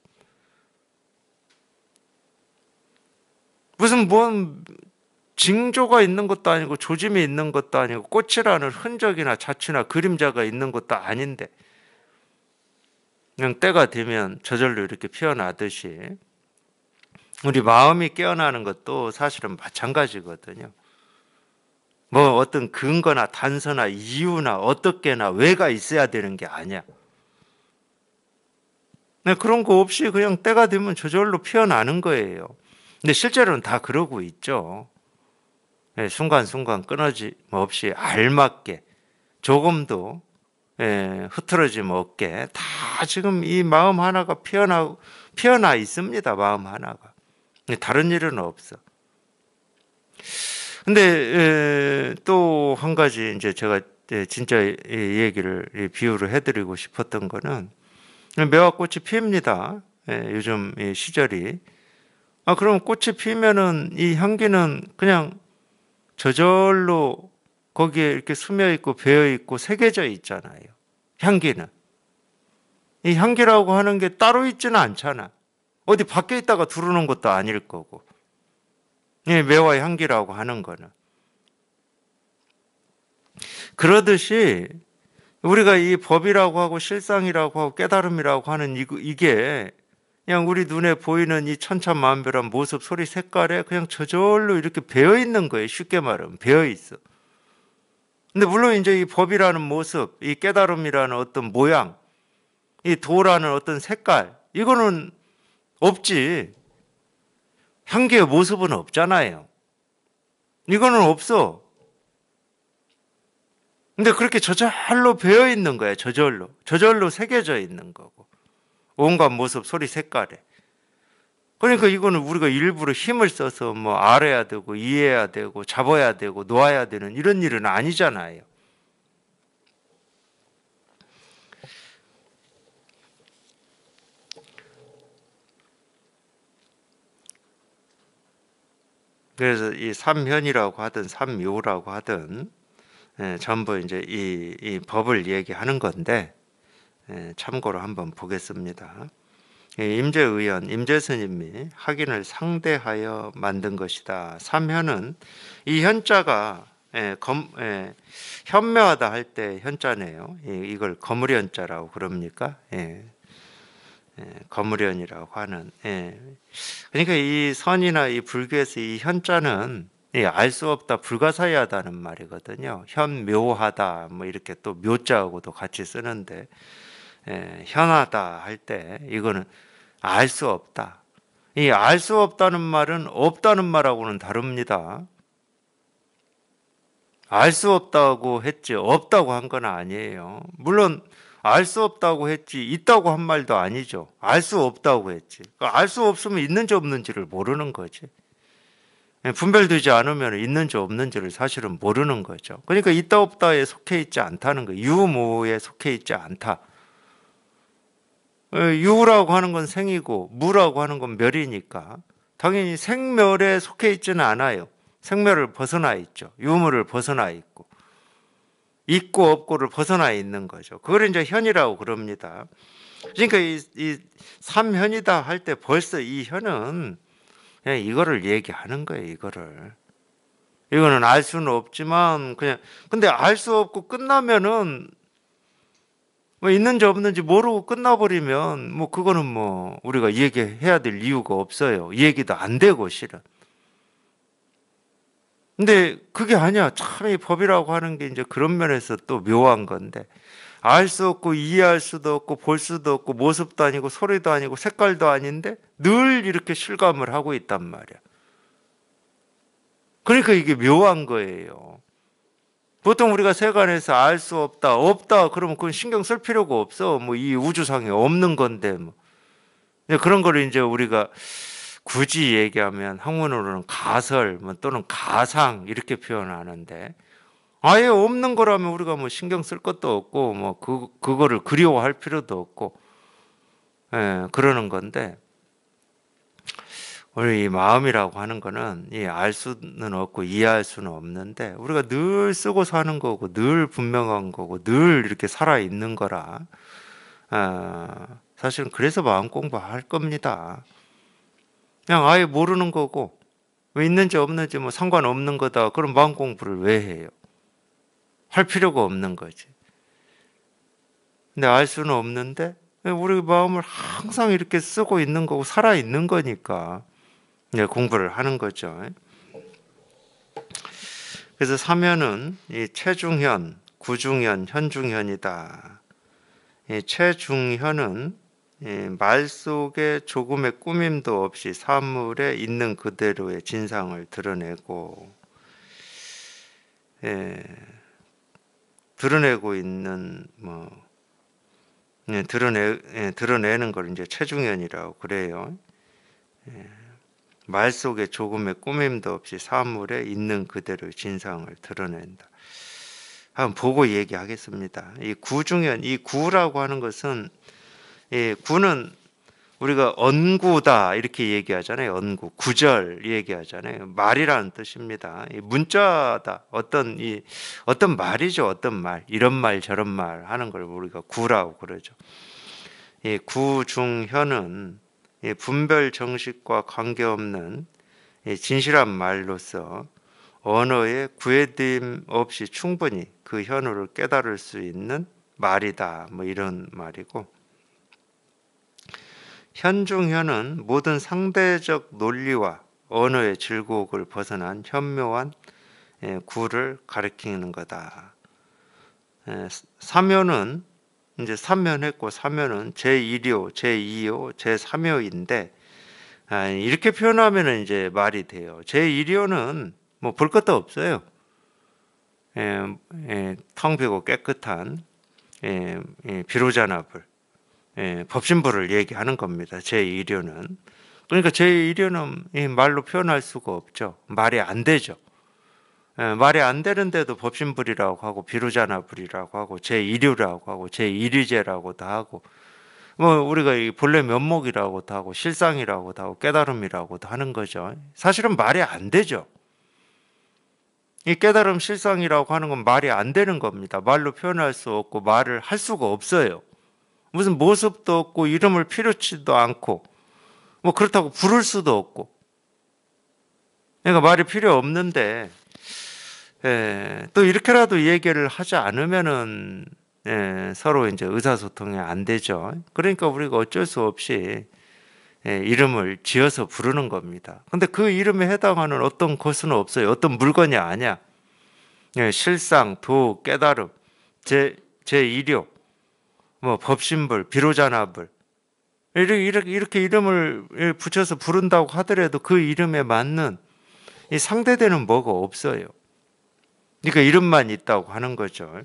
무슨 뭔 징조가 있는 것도 아니고 조짐이 있는 것도 아니고 꽃이라는 흔적이나 자취나 그림자가 있는 것도 아닌데 그냥 때가 되면 저절로 이렇게 피어나듯이 우리 마음이 깨어나는 것도 사실은 마찬가지거든요. 뭐 어떤 근거나 단서나 이유나 어떻게나 왜가 있어야 되는 게 아니야. 그런 거 없이 그냥 때가 되면 저절로 피어나는 거예요. 근데 실제로는 다 그러고 있죠. 순간순간 끊어짐 없이 알맞게 조금도 흐트러짐 없게 다 지금 이 마음 하나가 피어나 있습니다. 마음 하나가. 다른 일은 없어. 근데 또 한 가지 이제 제가 진짜 이 얘기를 비유를 해드리고 싶었던 거는 매화꽃이 피입니다. 요즘 이 시절이. 그럼 꽃이 피면은 이 향기는 그냥 저절로 거기에 이렇게 스며 있고 배어 있고 새겨져 있잖아요. 향기는. 이 향기라고 하는 게 따로 있지는 않잖아. 어디 밖에 있다가 두르는 것도 아닐 거고. 이 매화 향기라고 하는 거는. 그러듯이 우리가 이 법이라고 하고 실상이라고 하고 깨달음이라고 하는 이게 그냥 우리 눈에 보이는 이 천차만별한 모습, 소리, 색깔에 그냥 저절로 이렇게 배어 있는 거예요. 쉽게 말하면 배어 있어. 근데 물론 이제 이 법이라는 모습, 이 깨달음이라는 어떤 모양, 이 도라는 어떤 색깔, 이거는 없지. 향기의 모습은 없잖아요. 이거는 없어. 근데 그렇게 저절로 배어 있는 거야. 저절로 새겨져 있는 거고. 온갖 모습, 소리, 색깔에. 그러니까 이거는 우리가 일부러 힘을 써서 뭐 알아야 되고 이해해야 되고 잡아야 되고 놓아야 되는 이런 일은 아니잖아요. 그래서 이 삼현이라고 하든 삼묘라고 하든 전부 이제 이 법을 얘기하는 건데 참고로 한번 보겠습니다. 임재의원, 임재스님이 학인을 상대하여 만든 것이다. 삼현은 이 현자가 현묘하다 할 때 현자네요. 이걸 거무련자라고 그럽니까? 거무련이라고 하는. 그러니까 이 선이나 이 불교에서 이 현자는 알 수 없다, 불가사의하다는 말이거든요. 현묘하다, 뭐 이렇게 또 묘자하고도 같이 쓰는데 현하다 할 때 이거는 알 수 없다. 이 알 수 없다는 말은 없다는 말하고는 다릅니다. 알 수 없다고 했지 없다고 한 건 아니에요. 물론 알 수 없다고 했지 있다고 한 말도 아니죠. 알 수 없다고 했지. 알 수 없으면 있는지 없는지를 모르는 거지. 분별되지 않으면 있는지 없는지를 사실은 모르는 거죠. 그러니까 있다 없다에 속해 있지 않다는 거예요. 유무에 속해 있지 않다. 유라고 하는 건 생이고 무라고 하는 건 멸이니까 당연히 생멸에 속해 있지는 않아요. 생멸을 벗어나 있죠. 유무를 벗어나 있고 있고 없고를 벗어나 있는 거죠. 그걸 이제 현이라고 그럽니다. 그러니까 이 삼현이다 할 때 벌써 이 현은 그냥 이거를 얘기하는 거예요. 이거는 알 수는 없지만 그냥 근데 알 수 없고 끝나면은 뭐 있는지 없는지 모르고 끝나버리면 뭐 그거는 뭐 우리가 얘기해야 될 이유가 없어요. 얘기도 안 되고 실은. 근데 그게 아니야. 참 이 법이라고 하는 게 이제 그런 면에서 또 묘한 건데 알 수 없고 이해할 수도 없고 볼 수도 없고 모습도 아니고 소리도 아니고 색깔도 아닌데 늘 이렇게 실감을 하고 있단 말이야. 그러니까 이게 묘한 거예요. 보통 우리가 세간에서 알 수 없다 그러면 그건 신경 쓸 필요가 없어. 뭐 이 우주상에 없는 건데 뭐. 그런 거를 이제 우리가 굳이 얘기하면 학문으로는 가설 뭐 또는 가상 이렇게 표현하는데 아예 없는 거라면 우리가 뭐 신경 쓸 것도 없고 뭐 그거를 그리워할 필요도 없고 그러는 건데 우리 이 마음이라고 하는 거는 알 수는 없고 이해할 수는 없는데 우리가 늘 쓰고 사는 거고 늘 분명한 거고 늘 이렇게 살아 있는 거라 사실은 그래서 마음 공부할 겁니다. 그냥 아예 모르는 거고 왜 있는지 없는지 뭐 상관없는 거다. 그럼 마음 공부를 왜 해요? 할 필요가 없는 거지. 근데 알 수는 없는데 우리 마음을 항상 이렇게 쓰고 있는 거고 살아 있는 거니까 공부를 하는 거죠. 그래서 사면은 이 최중현, 구중현, 현중현이다. 이 최중현은 말 속에 조금의 꾸밈도 없이 사물에 있는 그대로의 진상을 드러내고 드러내고 있는 드러내는 걸 이제 최중현이라고 그래요. 말 속에 조금의 꾸밈도 없이 사물에 있는 그대로의 진상을 드러낸다. 한번 보고 얘기하겠습니다. 이 구중현, 이 구라고 하는 것은 구는 우리가 언구다 이렇게 얘기하잖아요. 언구, 구절 얘기하잖아요. 말이라는 뜻입니다. 이 문자다. 어떤 말이죠. 어떤 말, 이런 말 저런 말 하는 걸 우리가 구라고 그러죠. 이 구중현은 이 분별 정식과 관계없는 이 진실한 말로서 언어의 구애됨 없이 충분히 그 현우를 깨달을 수 있는 말이다. 뭐 이런 말이고, 현중현은 모든 상대적 논리와 언어의 질곡을 벗어난 현묘한 구를 가리키는 거다. 사묘는 이제 삼면했고, 사묘는 제1요, 제2요, 제3요인데 이렇게 표현하면 이제 말이 돼요. 제1요는 뭐 볼 것도 없어요. 텅 비고 깨끗한 비로자나불, 법신불을 얘기하는 겁니다. 제1요는. 그러니까 제1요는 말로 표현할 수가 없죠. 말이 안 되죠. 말이 안 되는데도 법신불이라고 하고 비로자나불이라고 하고 제1요라고 하고 제1위제라고도 하고 뭐 우리가 이 본래 면목이라고도 하고 실상이라고도 하고 깨달음이라고도 하는 거죠. 사실은 말이 안 되죠. 이 깨달음 실상이라고 하는 건 말이 안 되는 겁니다. 말로 표현할 수 없고 말을 할 수가 없어요. 무슨 모습도 없고 이름을 필요치도 않고 뭐 그렇다고 부를 수도 없고, 그러니까 말이 필요 없는데 또 이렇게라도 얘기를 하지 않으면은 서로 이제 의사소통이 안 되죠. 그러니까 우리가 어쩔 수 없이 이름을 지어서 부르는 겁니다. 근데 그 이름에 해당하는 어떤 것은 없어요. 어떤 물건이 아니야. 실상, 도, 깨달음, 제1요, 뭐 법신불, 비로자나불 이렇게 이름을 붙여서 부른다고 하더라도 그 이름에 맞는 이 상대되는 뭐가 없어요. 그러니까 이름만 있다고 하는 거죠.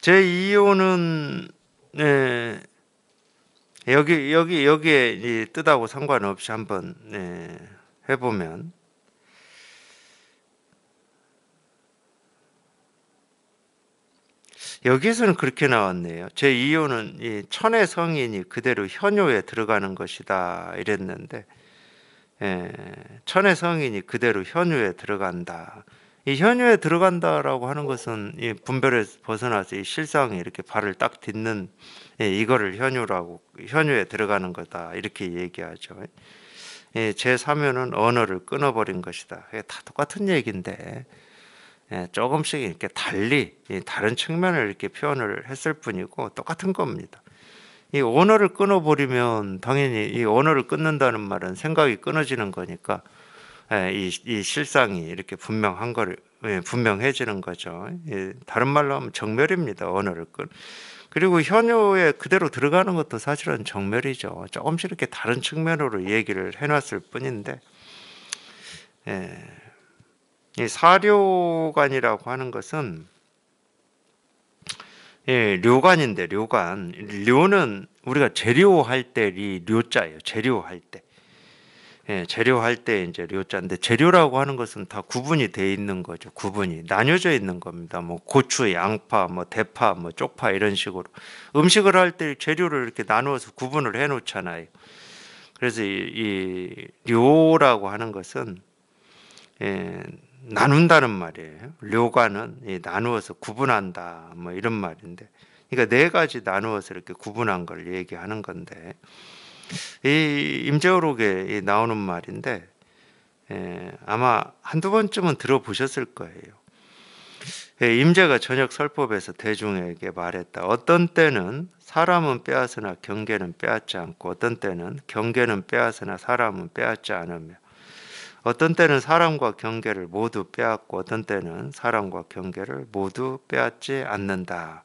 제2요는 여기에 이 뜻하고 상관없이 한번 해보면, 여기에서는 그렇게 나왔네요. 제2요는 이 천의 성인이 그대로 현요에 들어가는 것이다 이랬는데, 천의 성인이 그대로 현요에 들어간다. 이 현요에 들어간다라고 하는 것은 이 분별에서 벗어나서 이 실상이 이렇게 발을 딱 딛는 이거를 현요에 들어가는 거다 이렇게 얘기하죠. 제3요는 언어를 끊어버린 것이다. 다 똑같은 얘기인데 조금씩 이렇게 달리 다른 측면을 이렇게 표현을 했을 뿐이고 똑같은 겁니다. 이 언어를 끊어버리면 당연히 이 언어를 끊는다는 말은 생각이 끊어지는 거니까 이 실상이 이렇게 분명해지는 거죠. 다른 말로 하면 정멸입니다. 언어를 그리고 현요에 그대로 들어가는 것도 사실은 정멸이죠. 조금씩 이렇게 다른 측면으로 얘기를 해놨을 뿐인데, 이 사료관이라고 하는 것은 료관인데 료는 우리가 재료할 때 료자예요. 재료할 때. 재료할 때 이제 료자인데, 재료라고 하는 것은 다 구분이 돼 있는 거죠. 구분이 나뉘어져 있는 겁니다. 뭐 고추, 양파, 뭐 대파, 뭐 쪽파 이런 식으로 음식을 할 때 재료를 이렇게 나누어서 구분을 해 놓잖아요. 그래서 이 료라고 하는 것은 나눈다는 말이에요. 료가는 나누어서 구분한다 뭐 이런 말인데, 그러니까 네 가지 나누어서 이렇게 구분한 걸 얘기하는 건데, 이 임재어록에 나오는 말인데 아마 한두 번쯤은 들어보셨을 거예요. 임재가 저녁 설법에서 대중에게 말했다. 어떤 때는 사람은 빼앗으나 경계는 빼앗지 않고, 어떤 때는 경계는 빼앗으나 사람은 빼앗지 않으며, 어떤 때는 사람과 경계를 모두 빼앗고, 어떤 때는 사람과 경계를 모두 빼앗지 않는다.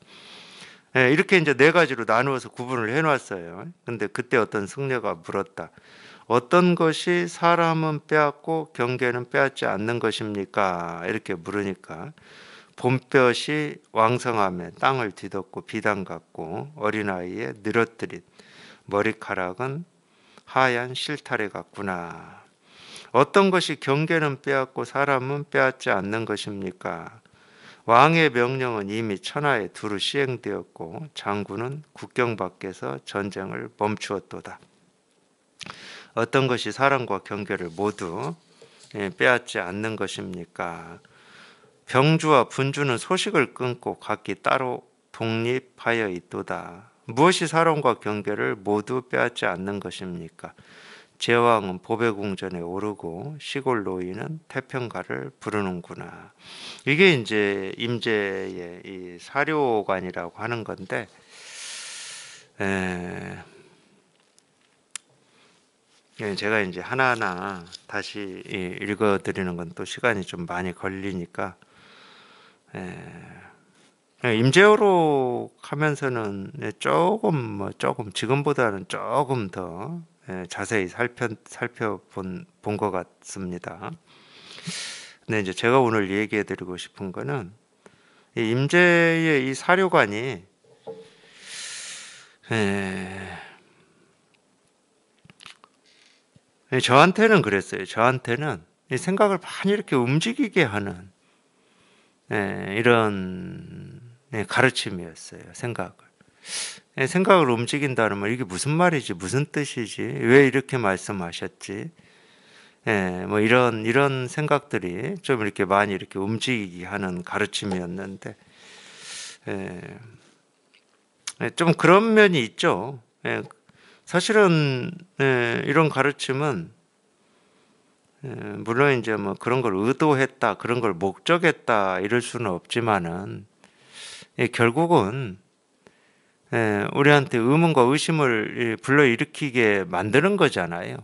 이렇게 이제 네 가지로 나누어서 구분을 해놨어요. 근데 그때 어떤 승려가 물었다. 어떤 것이 사람은 빼앗고 경계는 빼앗지 않는 것입니까? 이렇게 물으니까, 봄볕이 왕성함에 땅을 뒤덮고 비단 같고 어린아이의 늘어뜨린 머리카락은 하얀 실타래 같구나. 어떤 것이 경계는 빼앗고 사람은 빼앗지 않는 것입니까? 왕의 명령은 이미 천하에 두루 시행되었고 장군은 국경 밖에서 전쟁을 멈추었도다. 어떤 것이 사랑과 경계를 모두 빼앗지 않는 것입니까? 병주와 분주는 소식을 끊고 각기 따로 독립하여 있도다. 무엇이 사랑과 경계를 모두 빼앗지 않는 것입니까? 제왕은 보배궁전에 오르고 시골 노인은 태평가를 부르는구나. 이게 이제 임제의 이 사료관이라고 하는 건데, 제가 이제 하나하나 다시 읽어드리는 건 또 시간이 좀 많이 걸리니까, 임재호록 하면서는 조금 지금보다는 조금 더 자세히 살펴본 것 같습니다. 근데 이제 제가 오늘 얘기해드리고 싶은 거는 이 임재의 이 사료관이 저한테는 그랬어요. 저한테는 이 생각을 많이 이렇게 움직이게 하는 이런 가르침이었어요. 생각을 움직인다는 말, 이게 무슨 말이지, 무슨 뜻이지, 왜 이렇게 말씀하셨지, 뭐 이런 생각들이 좀 이렇게 많이 이렇게 움직이게 하는 가르침이었는데, 좀 그런 면이 있죠. 사실은 이런 가르침은 물론 이제 뭐 그런 걸 의도했다, 그런 걸 목적했다 이럴 수는 없지만은 결국은 우리한테 의문과 의심을 불러일으키게 만드는 거잖아요.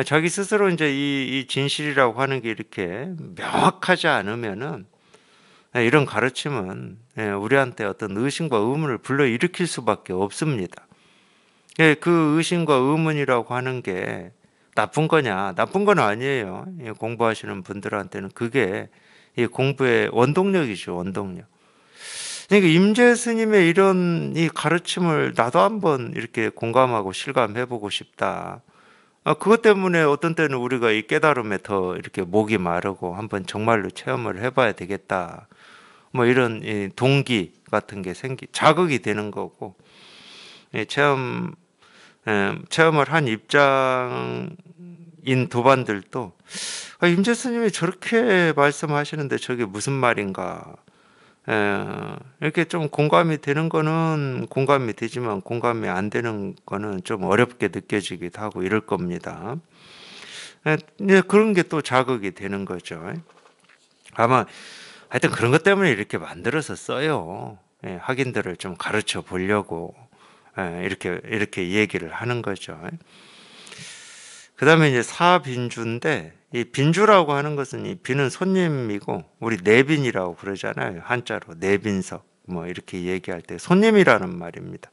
자기 스스로 이제 이 진실이라고 하는 게 이렇게 명확하지 않으면은 이런 가르침은 우리한테 어떤 의심과 의문을 불러일으킬 수밖에 없습니다. 그 의심과 의문이라고 하는 게 나쁜 거냐? 나쁜 건 아니에요. 공부하시는 분들한테는 그게 공부의 원동력이죠, 원동력. 그러니까 임재 스님의 이런 이 가르침을 나도 한번 이렇게 공감하고 실감해보고 싶다. 그것 때문에 어떤 때는 우리가 이 깨달음에 더 이렇게 목이 마르고 한번 정말로 체험을 해봐야 되겠다. 뭐 이런 동기 같은 게 자극이 되는 거고, 체험을 한 입장인 도반들도 임재 스님이 저렇게 말씀하시는데 저게 무슨 말인가, 이렇게 좀 공감이 되는 거는 공감이 되지만 공감이 안 되는 거는 좀 어렵게 느껴지기도 하고 이럴 겁니다. 그런 게 또 자극이 되는 거죠. 아마 하여튼 그런 것 때문에 이렇게 만들어서 써요. 학인들을 좀 가르쳐 보려고 이렇게 얘기를 하는 거죠. 그 다음에 이제 사빈주인데, 이 빈주라고 하는 것은, 이 빈은 손님이고 우리 내빈이라고 그러잖아요. 한자로 내빈석 뭐 이렇게 얘기할 때 손님이라는 말입니다.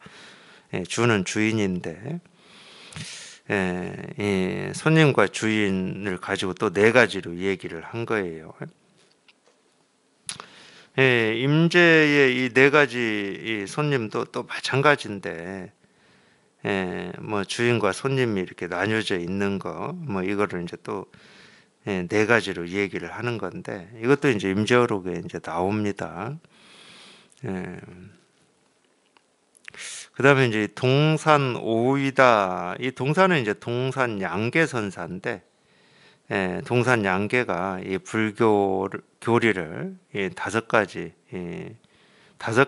주는 주인인데, 이 손님과 주인을 가지고 또 네 가지로 얘기를 한 거예요. 임재의 이 네 가지 이 손님도 또 마찬가지인데, 뭐 주인과 손님이 이렇게 나뉘어져 있는 거, 뭐 이거를 이제 또 네 가지로 얘기를 하는 건데, 이것도 이제 임재어록에 이제 나옵니다. 그다음에 이제 동산 오이다. 이 동산은 이제 동산 양계선사인데, 동산 양계가 이 불교 교리를 이 다섯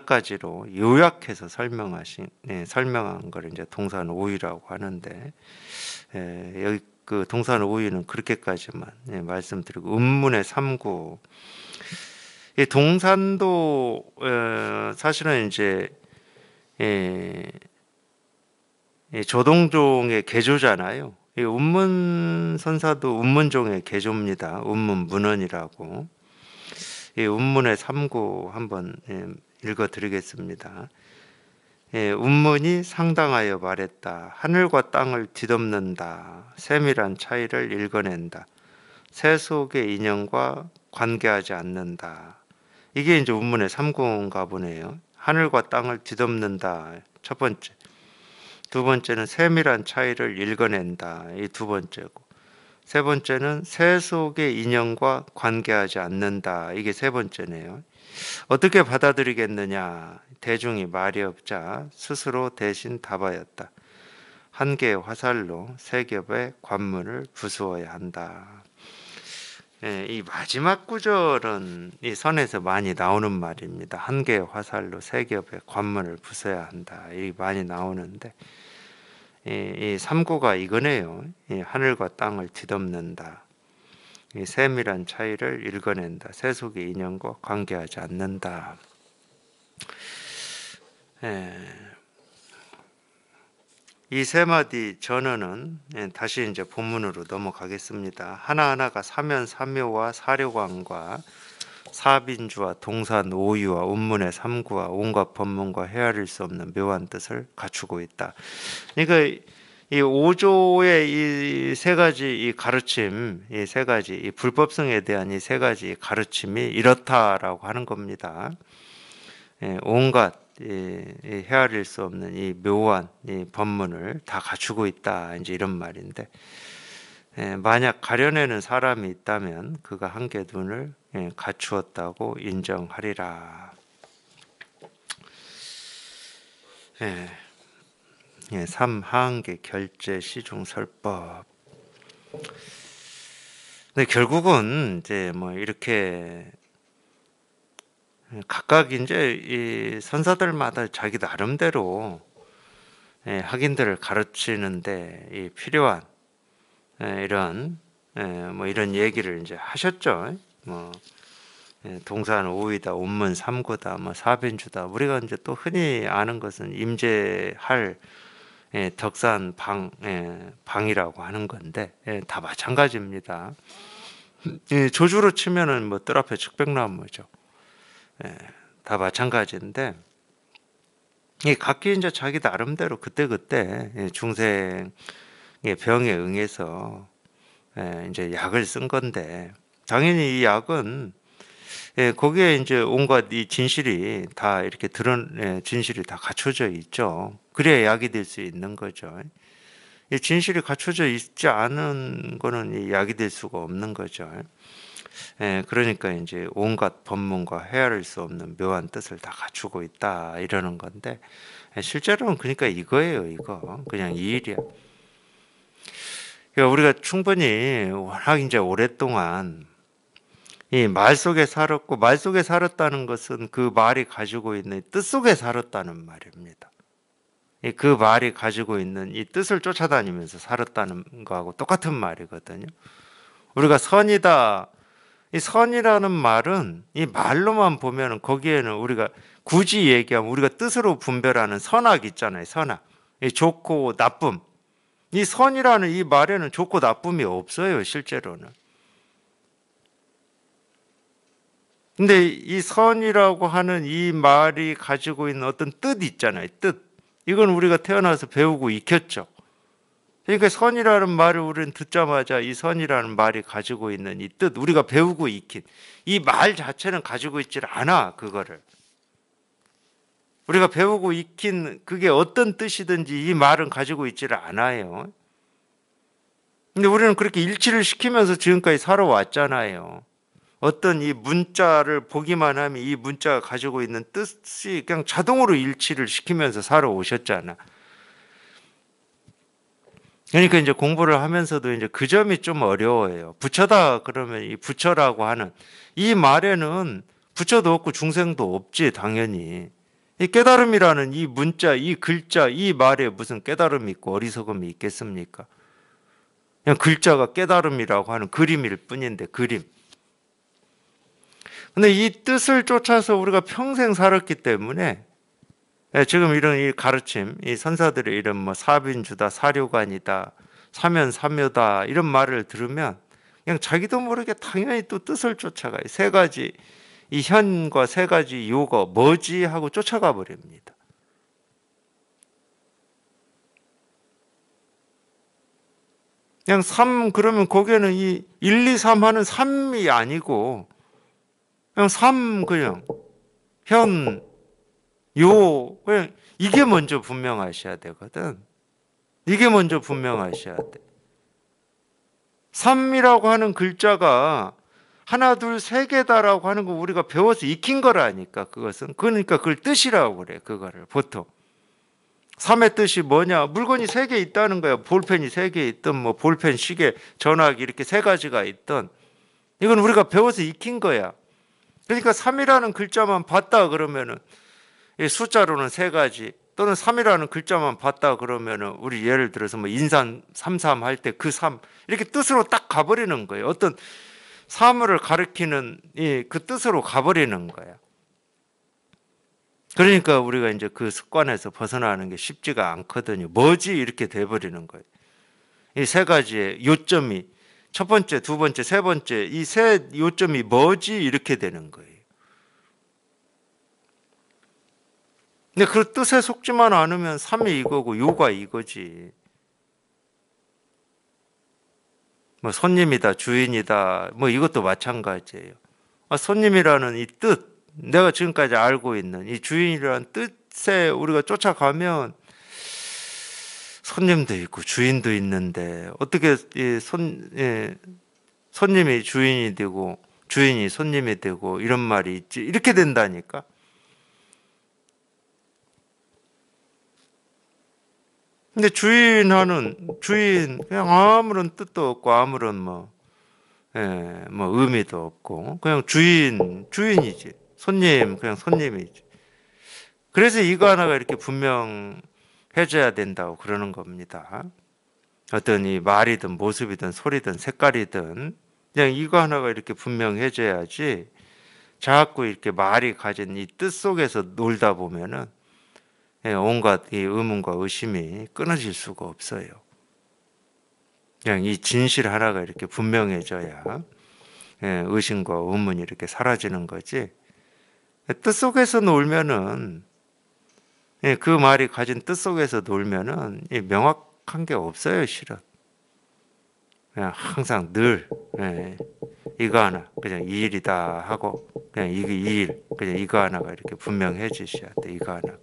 가지로 요약해서 설명한 걸 이제 동산 오이라고 하는데, 여기 그 동산 오이는 그렇게까지만 말씀드리고, 음문의 삼구. 이 동산도 사실은 이제 조동종의 개조잖아요. 이 운문선사도 운문종의 개조입니다. 운문문헌이라고. 이 운문의 삼구 한번 읽어드리겠습니다. 운문이 상당하여 말했다. 하늘과 땅을 뒤덮는다. 세밀한 차이를 읽어낸다. 새 속의 인연과 관계하지 않는다. 이게 이제 운문의 삼구인가 보네요. 하늘과 땅을 뒤덮는다. 첫 번째. 두 번째는 세밀한 차이를 읽어낸다. 이 두 번째고, 세 번째는 세속의 인연과 관계하지 않는다. 이게 세 번째네요. 어떻게 받아들이겠느냐. 대중이 말이 없자 스스로 대신 답하였다. 한 개의 화살로 세 겹의 관문을 부수어야 한다. 이 마지막 구절은 이 선에서 많이 나오는 말입니다. 한 개의 화살로 세 겹의 관문을 부숴야 한다. 이 많이 나오는데 이 3구가 이거네요. 이 하늘과 땅을 뒤덮는다. 이 세밀한 차이를 읽어낸다. 세속의 인연과 관계하지 않는다. 이 세 마디 전어는 다시 이제 본문으로 넘어가겠습니다. 하나하나가 사면삼묘와 사료관과 사빈주와 동산 오유와 운문의 삼구와 온갖 법문과 헤아릴 수 없는 묘한 뜻을 갖추고 있다. 그러니까 이 오조의 이 세 가지 이 가르침, 이 세 가지 이 불법성에 대한 이 세 가지 가르침이 이렇다라고 하는 겁니다. 온갖 헤아릴 수 없는 이 묘한 이 법문을 다 갖추고 있다. 이제 이런 말인데, 만약 가려내는 사람이 있다면 그가 한계 눈을 갖추었다고 인정하리라. 삼하한계 결제 시중설법. 근데 결국은 이제 뭐 이렇게 각각 이제 이 선사들마다 자기 나름대로 학인들을 가르치는데 이 필요한 이런 뭐 이런 얘기를 이제 하셨죠. 뭐 동산 오이다, 운문 삼구다, 뭐 사빈주다. 우리가 이제 또 흔히 아는 것은 임재할 덕산 방이라고 하는 건데 다 마찬가지입니다. 조주로 치면은 뭐 뜰 앞에 측백나무죠. 다 마찬가지인데 이 각기 이제 자기 나름대로 그때 중생의 병에 응해서 이제 약을 쓴 건데 당연히 이 약은 거기에 이제 온갖 이 진실이 다 이렇게 진실이 다 갖춰져 있죠. 그래야 약이 될 수 있는 거죠. 이 진실이 갖춰져 있지 않은 거는 이 약이 될 수가 없는 거죠. 그러니까 이제 온갖 법문과 헤아릴 수 없는 묘한 뜻을 다 갖추고 있다 이러는 건데 실제로는 그러니까 이거예요. 이거 그냥 이 일이야. 그러니까 우리가 충분히 워낙 이제 오랫동안 이 말 속에 살았고 말 속에 살았다는 것은 그 말이 가지고 있는 뜻 속에 살았다는 말입니다. 그 말이 가지고 있는 이 뜻을 쫓아다니면서 살았다는 거하고 똑같은 말이거든요. 우리가 선이다. 이 선이라는 말은 이 말로만 보면 거기에는 우리가 굳이 얘기하면 우리가 뜻으로 분별하는 선악 있잖아요. 선악. 이 좋고 나쁨. 이 선이라는 이 말에는 좋고 나쁨이 없어요. 실제로는. 근데 이 선이라고 하는 이 말이 가지고 있는 어떤 뜻 있잖아요. 뜻. 이건 우리가 태어나서 배우고 익혔죠. 그러니까 선이라는 말을 우리는 듣자마자 이 선이라는 말이 가지고 있는 이 뜻, 우리가 배우고 익힌 이 말 자체는 가지고 있질 않아. 그거를 우리가 배우고 익힌 그게 어떤 뜻이든지 이 말은 가지고 있지를 않아요. 근데 우리는 그렇게 일치를 시키면서 지금까지 살아왔잖아요. 어떤 이 문자를 보기만 하면 이 문자가 가지고 있는 뜻이 그냥 자동으로 일치를 시키면서 살아오셨잖아. 그러니까 이제 공부를 하면서도 이제 그 점이 좀 어려워요. 부처다 그러면 이 부처라고 하는 이 말에는 부처도 없고 중생도 없지 당연히. 이 깨달음이라는 이 문자, 이 글자, 이 말에 무슨 깨달음이 있고 어리석음이 있겠습니까? 그냥 글자가 깨달음이라고 하는 그림일 뿐인데 그림. 근데 이 뜻을 쫓아서 우리가 평생 살았기 때문에 지금 이런 이 가르침, 이 선사들의 이런 뭐 사빈주다, 사료관이다, 사면삼묘다 이런 말을 들으면 그냥 자기도 모르게 당연히 또 뜻을 쫓아가요. 세 가지 이 현과 세 가지 요거 뭐지 하고 쫓아가 버립니다. 그냥 삼 그러면 거기에는 이 1, 2, 3 하는 삼이 아니고 그냥 삼 그냥 현 요 그냥 이게 먼저 분명하셔야 되거든. 이게 먼저 분명하셔야 돼. 삼이라고 하는 글자가 하나, 둘, 세 개다라고 하는 거 우리가 배워서 익힌 거라니까, 그것은. 그러니까 그걸 뜻이라고 그래, 그거를, 보통. 삼의 뜻이 뭐냐? 물건이 세 개 있다는 거야. 볼펜이 세 개 있든, 뭐, 볼펜, 시계, 전화기, 이렇게 세 가지가 있든. 이건 우리가 배워서 익힌 거야. 그러니까 삼이라는 글자만 봤다 그러면은, 이 숫자로는 세 가지, 또는 삼이라는 글자만 봤다 그러면은, 우리 예를 들어서 뭐, 인산 삼삼 할 때 그 삼, 이렇게 뜻으로 딱 가버리는 거예요. 어떤 사물을 가리키는 그 뜻으로 가버리는 거야. 그러니까 우리가 이제 그 습관에서 벗어나는 게 쉽지가 않거든요. 뭐지? 이렇게 돼버리는 거예요. 이 세 가지의 요점이, 첫 번째, 두 번째, 세 번째, 이 세 요점이 뭐지? 이렇게 되는 거예요. 근데 그 뜻에 속지만 않으면 삼이 이거고 요가 이거지. 뭐 손님이다, 주인이다, 뭐 이것도 마찬가지예요. 손님이라는 이 뜻, 내가 지금까지 알고 있는 이 주인이라는 뜻에 우리가 쫓아가면 손님도 있고 주인도 있는데 어떻게 손님이 주인이 되고 주인이 손님이 되고 이런 말이 있지? 이렇게 된다니까. 근데 주인 그냥 아무런 뜻도 없고 아무런 뭐 의미도 없고 그냥 주인이지. 손님 그냥 손님이지. 그래서 이거 하나가 이렇게 분명해져야 된다고 그러는 겁니다. 어떤 이 말이든 모습이든 소리든 색깔이든 그냥 이거 하나가 이렇게 분명해져야지 자꾸 이렇게 말이 가진 이 뜻 속에서 놀다 보면은 온갖 이 의문과 의심이 끊어질 수가 없어요. 그냥 이 진실 하나가 이렇게 분명해져야 의심과 의문이 이렇게 사라지는 거지. 뜻 속에서 놀면은 그 말이 가진 뜻 속에서 놀면은 명확한 게 없어요, 실은. 그냥 항상 늘 이거 하나 그냥 이 일이다 하고 그냥 이게 이 일 그냥 이거 하나가 이렇게 분명해지셔야 돼. 이거 하나가.